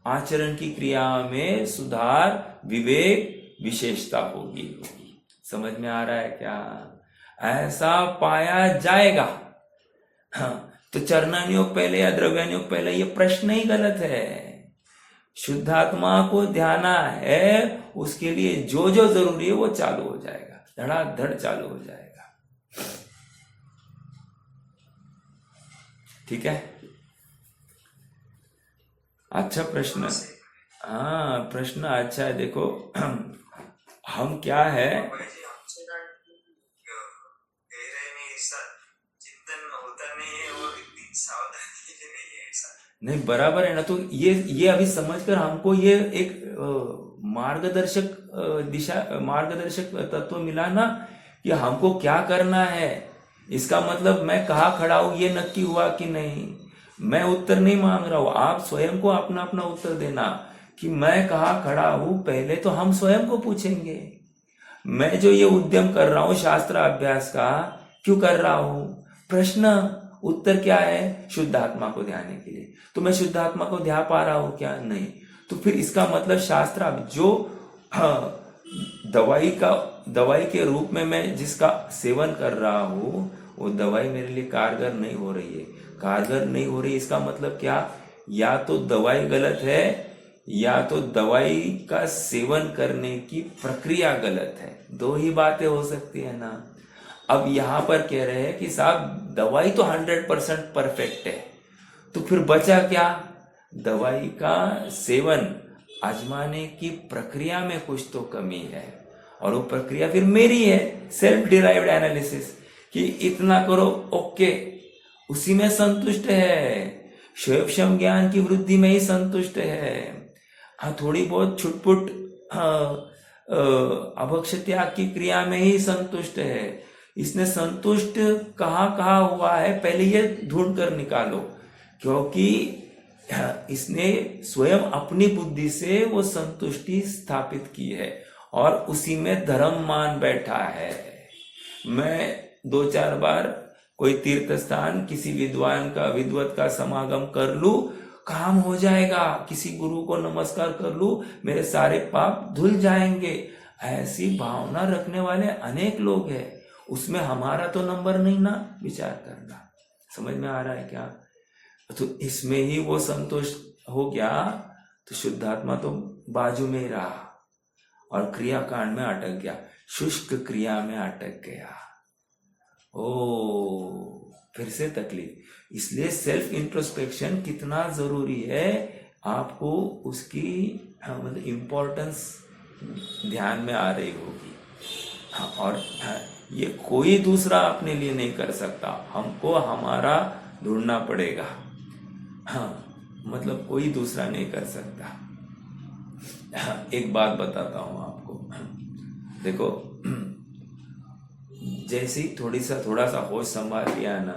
आचरण की क्रिया में सुधार, विवेक, विशेषता होगी। समझ में आ रहा है क्या? ऐसा पाया जाएगा। तो चरणानुयोग पहले या द्रव्यानुयोग पहले, ये प्रश्न ही गलत है। शुद्धात्मा को ध्याना है, उसके लिए जो जो जरूरी है वो चालू हो जाएगा, धड़ाधड़ चालू हो जाएगा। ठीक है? अच्छा प्रश्न, हाँ प्रश्न अच्छा है। देखो हम क्या है, नहीं बराबर है ना। तो ये अभी समझकर हमको ये एक मार्गदर्शक तत्व मिला ना कि हमको क्या करना है। इसका मतलब मैं कहाँ खड़ा हूं ये नक्की हुआ कि नहीं। मैं उत्तर नहीं मांग रहा हूं, आप स्वयं को अपना अपना उत्तर देना कि मैं कहाँ खड़ा हूं। पहले तो हम स्वयं को पूछेंगे, मैं जो ये उद्यम कर रहा हूं शास्त्र अभ्यास का, क्यों कर रहा हूं? प्रश्न उत्तर क्या है? शुद्धात्मा को ध्याने के लिए। तो मैं शुद्धात्मा को ध्या पा रहा हूं क्या? नहीं। तो फिर इसका मतलब शास्त्र जो दवाई के रूप में मैं जिसका सेवन कर रहा हूं, वो दवाई मेरे लिए कारगर नहीं हो रही है। कारगर नहीं हो रही, इसका मतलब क्या? या तो दवाई गलत है, या तो दवाई का सेवन करने की प्रक्रिया गलत है। दो ही बातें हो सकती है ना। अब यहां पर कह रहे हैं कि साहब दवाई तो 100% परफेक्ट है, तो फिर बचा क्या? दवाई का सेवन आजमाने की प्रक्रिया में कुछ तो कमी है, और वो प्रक्रिया फिर मेरी है, सेल्फ डिराइव्ड एनालिसिस, कि इतना करो ओके, उसी में संतुष्ट है। शैव ज्ञान की वृद्धि में ही संतुष्ट है। हाँ, थोड़ी बहुत छुटपुट अभक्ष त्याग की क्रिया में ही संतुष्ट है। इसने संतुष्ट कहाँ हुआ है, पहले ये ढूंढ कर निकालो, क्योंकि इसने स्वयं अपनी बुद्धि से वो संतुष्टि स्थापित की है और उसी में धर्म मान बैठा है। मैं 2-4 बार कोई तीर्थ स्थान, किसी विद्वत का समागम कर लूं, काम हो जाएगा। किसी गुरु को नमस्कार कर लूं, मेरे सारे पाप धुल जाएंगे। ऐसी भावना रखने वाले अनेक लोग हैं, उसमें हमारा तो नंबर नहीं ना। विचार करना, समझ में आ रहा है क्या? तो इसमें ही वो संतुष्ट हो गया, तो शुद्धात्मा तो बाजू में ही रहा और क्रिया कांड में अटक गया, शुष्क क्रिया में अटक गया। ओ, फिर से तकलीफ। इसलिए सेल्फ इंट्रोस्पेक्शन कितना जरूरी है, आपको उसकी मतलब इम्पोर्टेंस ध्यान में आ रही होगी। और ये कोई दूसरा अपने लिए नहीं कर सकता, हमको हमारा ढूंढना पड़ेगा। हाँ, मतलब कोई दूसरा नहीं कर सकता। एक बात बताता हूं आपको, देखो जैसे ही थोड़ा सा होश संभाल लिया ना,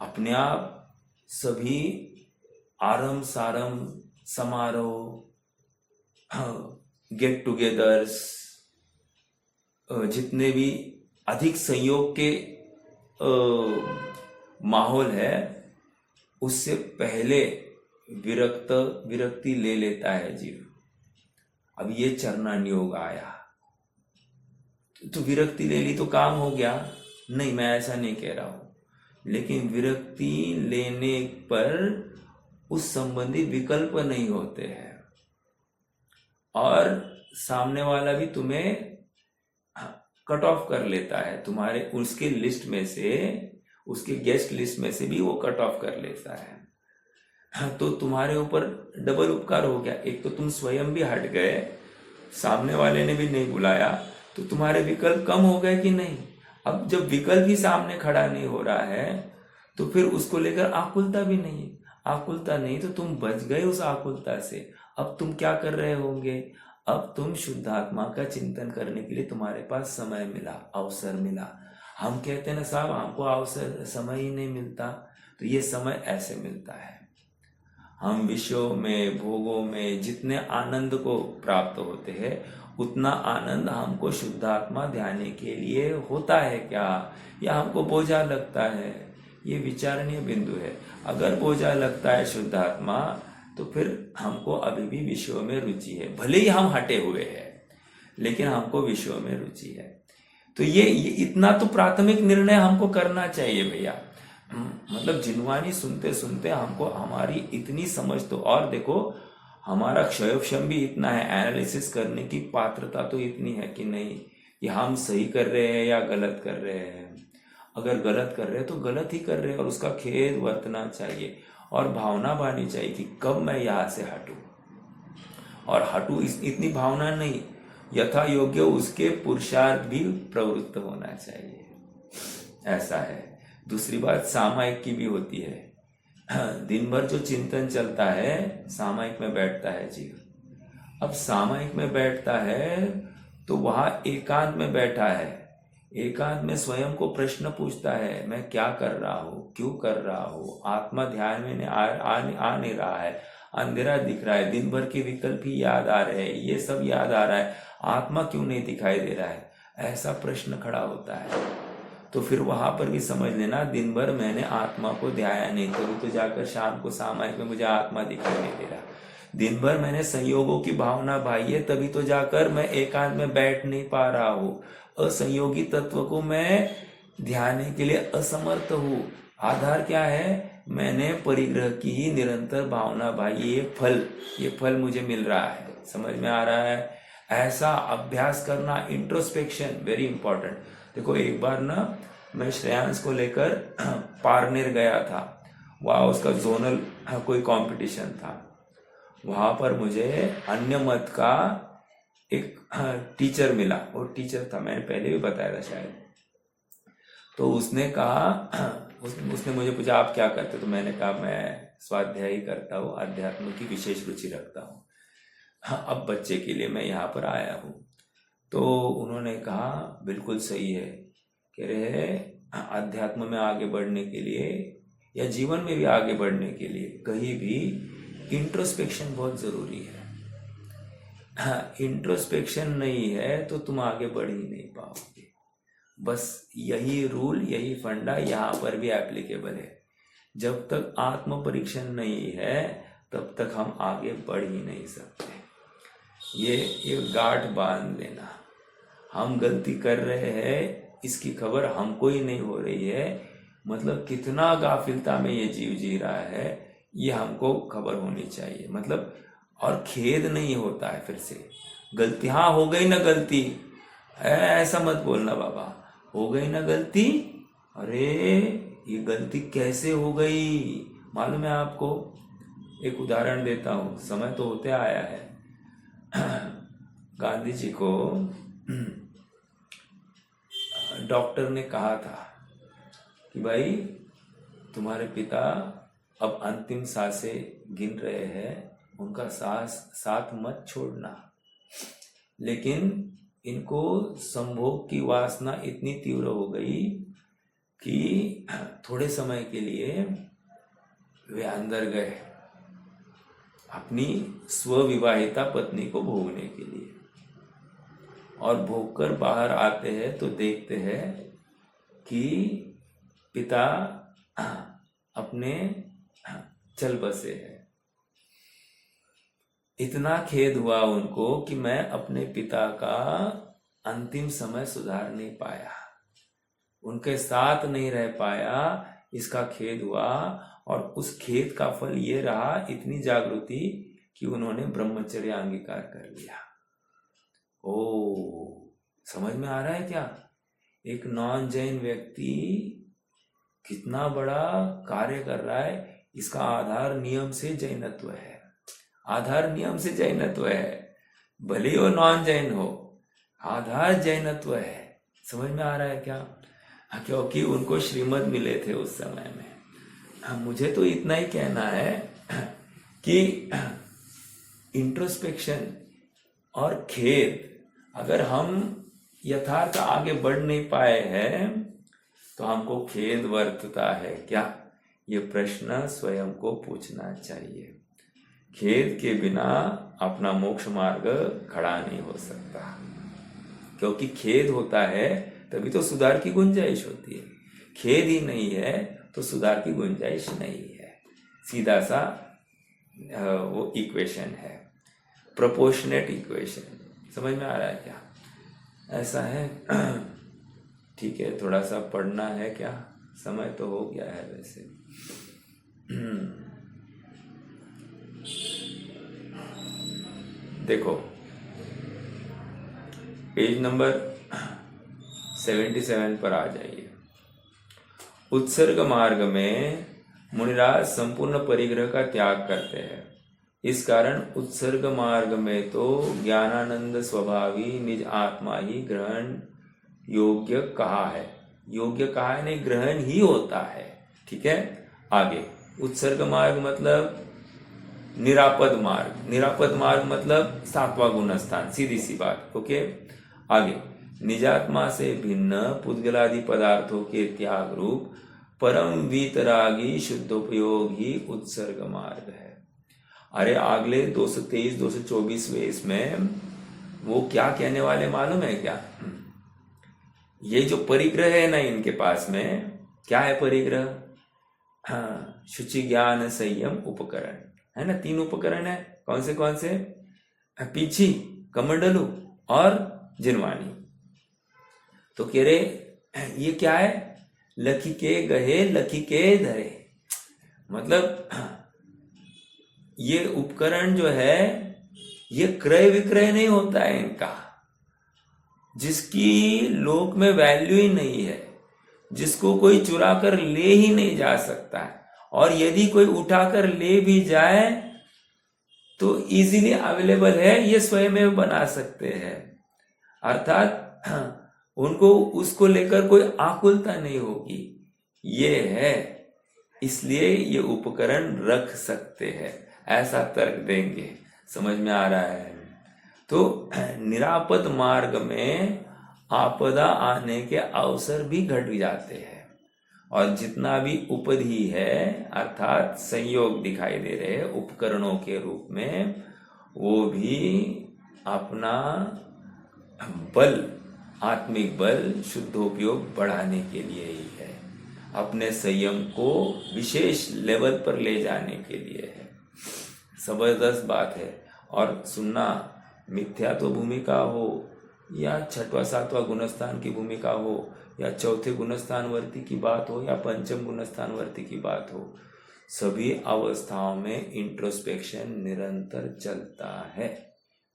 अपने आप सभी आरम सारम समारोह, गेट टुगेदर्स, जितने भी अधिक संयोग के माहौल है, उससे पहले विरक्ति ले लेता है जीव। अब ये चरणानुयोग आया तो विरक्ति ले ली तो काम हो गया? नहीं, मैं ऐसा नहीं कह रहा हूं। लेकिन विरक्ति लेने पर उस संबंधी विकल्प नहीं होते हैं। और सामने वाला भी तुम्हें कट ऑफ कर लेता है, तुम्हारे उसके लिस्ट में से, उसके गेस्ट लिस्ट में से भी वो कट ऑफ कर लेता है। तो तुम्हारे ऊपर डबल उपकार हो गया। एक तो तुम स्वयं भी हट गए, सामने वाले ने भी नहीं बुलाया, तो तुम्हारे विकल्प कम हो गए कि नहीं। अब जब विकल्प ही सामने खड़ा नहीं हो रहा है तो फिर उसको लेकर आकुलता भी नहीं। आकुलता नहीं तो तुम बच गए उस आकुलता से। अब तुम क्या कर रहे होंगे, अब तुम शुद्धात्मा का चिंतन करने के लिए तुम्हारे पास समय मिला, अवसर मिला। हम कहते हैं ना साहब हमको अवसर समय ही नहीं मिलता, तो ये समय ऐसे मिलता है। हम विषयों में, भोगों में जितने आनंद को प्राप्त होते हैं उतना आनंद हमको शुद्धात्मा ध्यान के लिए होता है क्या, या हमको बोझा लगता है, ये विचारणीय बिंदु है। अगर बोझा लगता है शुद्धात्मा तो फिर हमको अभी भी विषयों में रुचि है, भले ही हम हटे हुए हैं लेकिन हमको विषयों में रुचि है। तो ये इतना तो प्राथमिक निर्णय हमको करना चाहिए भैया। मतलब जिनवानी सुनते सुनते हमको हमारी इतनी समझ तो, और देखो हमारा क्षयोक्षम भी इतना है, एनालिसिस करने की पात्रता तो इतनी है कि नहीं कि हम सही कर रहे हैं या गलत कर रहे हैं। अगर गलत कर रहे हैं तो गलत ही कर रहे हैं और उसका खेद वर्तना चाहिए और भावना बानी चाहिए कि कब मैं यहाँ से हटूं, और हटूं इतनी भावना नहीं, यथा योग्य उसके पुरुषार्थ भी प्रवृत्त होना चाहिए, ऐसा है। दूसरी बात सामायिक की भी होती है। दिन भर जो चिंतन चलता है सामायिक में बैठता है जीव। अब सामायिक में बैठता है तो वहां एकांत में बैठा है, एकांत में स्वयं को प्रश्न पूछता है, मैं क्या कर रहा हूँ, क्यों कर रहा हूँ। आत्मा ध्यान में आ नहीं रहा है, अंधेरा दिख रहा है, दिन भर के विकल्प ही याद आ रहे हैं, ये सब याद आ रहा है, आत्मा क्यों नहीं दिखाई दे रहा है, ऐसा प्रश्न खड़ा होता है। तो फिर वहां पर भी समझ लेना दिन भर मैंने आत्मा को ध्याया नहीं, तभी तो जाकर शाम को सामायिक में मुझे आत्मा दिखाई नहीं दे रहा। दिन भर मैंने संयोगों की भावना भाई है, तभी तो जाकर मैं एकांत में बैठ नहीं पा रहा हूँ। असंयोगी तत्व को मैं ध्यान के लिए असमर्थ हूँ। आधार क्या है, मैंने परिग्रह की निरंतर भावना भाई, ये फल मुझे मिल रहा है, समझ में आ रहा है। ऐसा अभ्यास करना, इंट्रोस्पेक्शन वेरी इंपॉर्टेंट। देखो एक बार ना मैं श्रेयांश को लेकर पारनेर गया था, वहाँ उसका जोनल कोई कंपटीशन था। वहां पर मुझे अन्य मत का एक टीचर मिला, और टीचर था, मैंने पहले भी बताया था शायद। तो उसने कहा, उसने मुझे पूछा आप क्या करते, तो मैंने कहा मैं स्वाध्याय ही करता हूँ, अध्यात्म की विशेष रुचि रखता हूँ, अब बच्चे के लिए मैं यहाँ पर आया हूँ। तो उन्होंने कहा बिल्कुल सही है, कह रहे अध्यात्म में आगे बढ़ने के लिए या जीवन में भी आगे बढ़ने के लिए कहीं भी इंट्रोस्पेक्शन बहुत जरूरी है। इंट्रोस्पेक्शन नहीं है तो तुम आगे बढ़ ही नहीं पाओगे। बस यही रूल, यही फंडा यहाँ पर भी एप्लीकेबल है। जब तक आत्म परीक्षण नहीं है तब तक हम आगे बढ़ ही नहीं सकते। ये गांठ बांध लेना, हम गलती कर रहे हैं इसकी खबर हमको ही नहीं हो रही है, मतलब कितना गाफिलता में ये जीव जी रहा है, ये हमको खबर होनी चाहिए। मतलब और खेद नहीं होता है फिर से गलती, हाँ हो गई ना गलती, ऐसा मत बोलना बाबा, हो गई ना गलती, अरे ये गलती कैसे हो गई मालूम है आपको। एक उदाहरण देता हूँ, समय तो होते आया है। गांधी जी को डॉक्टर ने कहा था कि भाई तुम्हारे पिता अब अंतिम सांसें गिन रहे हैं, उनका साथ मत छोड़ना। लेकिन इनको संभोग की वासना इतनी तीव्र हो गई कि थोड़े समय के लिए वे अंदर गए अपनी स्वविवाहिता पत्नी को भोगने के लिए, और भोगकर बाहर आते हैं तो देखते हैं कि पिता अपने चल बसे हैं। इतना खेद हुआ उनको कि मैं अपने पिता का अंतिम समय सुधार नहीं पाया, उनके साथ नहीं रह पाया, इसका खेद हुआ। और उस खेद का फल ये रहा, इतनी जागृति कि उन्होंने ब्रह्मचर्य अंगीकार कर लिया। ओ, समझ में आ रहा है क्या? एक नॉन जैन व्यक्ति कितना बड़ा कार्य कर रहा है। इसका आधार नियम से जैनत्व है, आधार नियम से जैनत्व है, भले ही वो नॉन जैन हो, आधार जैनत्व है। समझ में आ रहा है क्या? क्योंकि उनको श्रीमद् मिले थे उस समय में। मुझे तो इतना ही कहना है कि इंट्रोस्पेक्शन और खेद, अगर हम यथार्थ आगे बढ़ नहीं पाए हैं तो हमको खेद वर्तता है क्या? ये प्रश्न स्वयं को पूछना चाहिए। खेद के बिना अपना मोक्ष मार्ग खड़ा नहीं हो सकता, क्योंकि खेद होता है तभी तो सुधार की गुंजाइश होती है। खेद ही नहीं है तो सुधार की गुंजाइश नहीं है। सीधा सा वो इक्वेशन है, प्रोपोर्शनेट इक्वेशन। समझ में आ रहा है क्या? ऐसा है। ठीक है, थोड़ा सा पढ़ना है क्या? समय तो हो गया है वैसे। देखो, पेज नंबर 77 पर आ जाइए। उत्सर्ग मार्ग में मुनिराज संपूर्ण परिग्रह का त्याग करते हैं। इस कारण उत्सर्ग मार्ग में तो ज्ञानानंद स्वभावी निज आत्मा ही ग्रहण योग्य कहा है। योग्य कहा है नहीं, ग्रहण ही होता है। ठीक है, आगे उत्सर्ग मार्ग मतलब निरापद मार्ग। निरापद मार्ग मतलब 7वां गुण स्थान, सीधी सी बात। ओके, आगे निजात्मा से भिन्न पुद्गलादि पदार्थों के त्याग रूप परम वीतरागी शुद्धोपयोग ही उत्सर्ग मार्ग है। अरे अगले 223 224 इसमें वो क्या कहने वाले मालूम है क्या? ये जो परिग्रह है ना इनके पास में, क्या है परिग्रह? हाँ, शुचि ज्ञान संयम उपकरण है ना। 3 उपकरण है। कौन से? पीछी, कमंडलू और जिनवानी। तो कह रहे ये क्या है? लखी के गहे लखी के धरे। मतलब ये उपकरण जो है ये क्रय विक्रय नहीं होता है इनका, जिसकी लोक में वैल्यू ही नहीं है, जिसको कोई चुरा कर ले ही नहीं जा सकता है, और यदि कोई उठाकर ले भी जाए तो इजीली अवेलेबल है, ये स्वयं बना सकते हैं। अर्थात उनको उसको लेकर कोई आकुलता नहीं होगी। ये है, इसलिए ये उपकरण रख सकते हैं, ऐसा तर्क देंगे। समझ में आ रहा है? तो निरापद मार्ग में आपदा आने के अवसर भी घट जाते हैं, और जितना भी उपधि है अर्थात संयोग दिखाई दे रहे हैं उपकरणों के रूप में, वो भी अपना बल, आत्मिक बल, शुद्धोपयोग बढ़ाने के लिए ही है, अपने संयम को विशेष लेवल पर ले जाने के लिए है। जबरदस्त बात है। और सुनना, मिथ्या तो भूमिका हो या 6वां 7वां गुणस्थान की भूमिका हो या 4थे गुणस्थान वर्ती की बात हो या 5म गुणस्थान वर्ती की बात हो, सभी अवस्थाओं में इंट्रोस्पेक्शन निरंतर चलता है।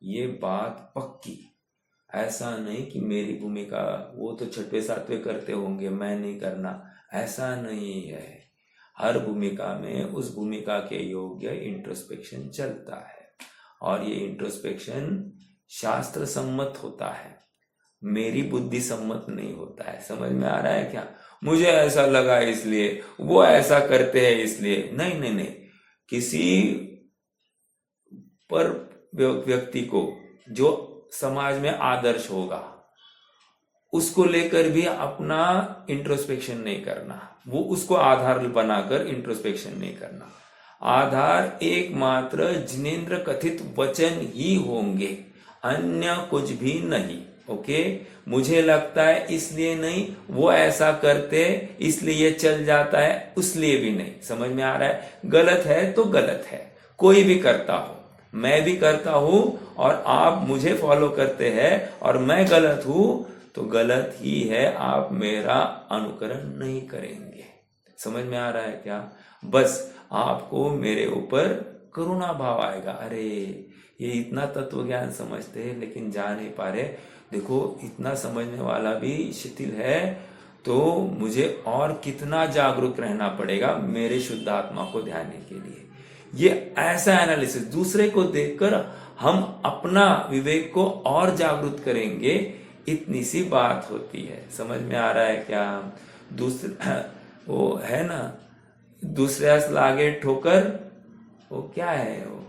ये बात पक्की। ऐसा नहीं कि मेरी भूमिका वो तो 6वें 7वें करते होंगे, मैं नहीं करना, ऐसा नहीं है। हर भूमिका में उस भूमिका के योग्य इंट्रोस्पेक्शन चलता है, और ये इंट्रोस्पेक्शन शास्त्र सम्मत होता है, मेरी बुद्धि सम्मत नहीं होता है। समझ में आ रहा है क्या? मुझे ऐसा लगा इसलिए, वो ऐसा करते हैं इसलिए नहीं। किसी पर व्यक्ति को जो समाज में आदर्श होगा उसको लेकर भी अपना इंट्रोस्पेक्शन नहीं करना, वो उसको आधार बनाकर इंट्रोस्पेक्शन नहीं करना। आधार एकमात्र जिनेंद्र कथित वचन ही होंगे, अन्य कुछ भी नहीं। ओके, मुझे लगता है इसलिए नहीं, वो ऐसा करते इसलिए ये चल जाता है, उसलिए भी नहीं। समझ में आ रहा है? गलत है तो गलत है, कोई भी करता हो, मैं भी करता हूं, और आप मुझे फॉलो करते हैं और मैं गलत हूं तो गलत ही है, आप मेरा अनुकरण नहीं करेंगे। समझ में आ रहा है क्या? बस आपको मेरे ऊपर करुणा भाव आएगा, अरे ये इतना तत्व ज्ञान समझते हैं लेकिन जा नहीं पा रहे। देखो इतना समझने वाला भी शिथिल है, तो मुझे और कितना जागरूक रहना पड़ेगा मेरे शुद्ध आत्मा को ध्यान के लिए। ये ऐसा एनालिसिस, दूसरे को देखकर हम अपना विवेक को और जागरूक करेंगे, इतनी सी बात होती है। समझ में आ रहा है क्या? दूसरे वो है ना, दूसरे लागे ठोकर, वो क्या है, वो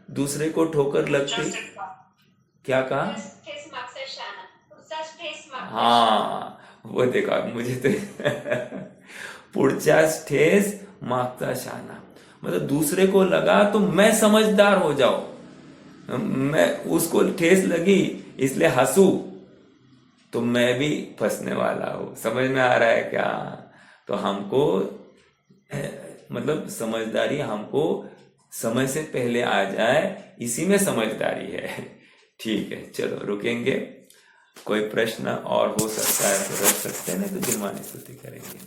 दूसरे को ठोकर लगती, क्या कहा? हाँ वो देखा मुझे तो पुढच्याच ठेस मागचा शाना, मतलब दूसरे को लगा तो मैं समझदार हो जाऊं, मैं उसको ठेस लगी इसलिए हंसू तो मैं भी फंसने वाला हूं। समझ में आ रहा है क्या? तो हमको मतलब समझदारी हमको समय से पहले आ जाए, इसी में समझदारी है। ठीक है, चलो रुकेंगे। कोई प्रश्न और हो सकता है तो रख सकते हैं, नहीं तो जुर्माने स्तुति करेंगे।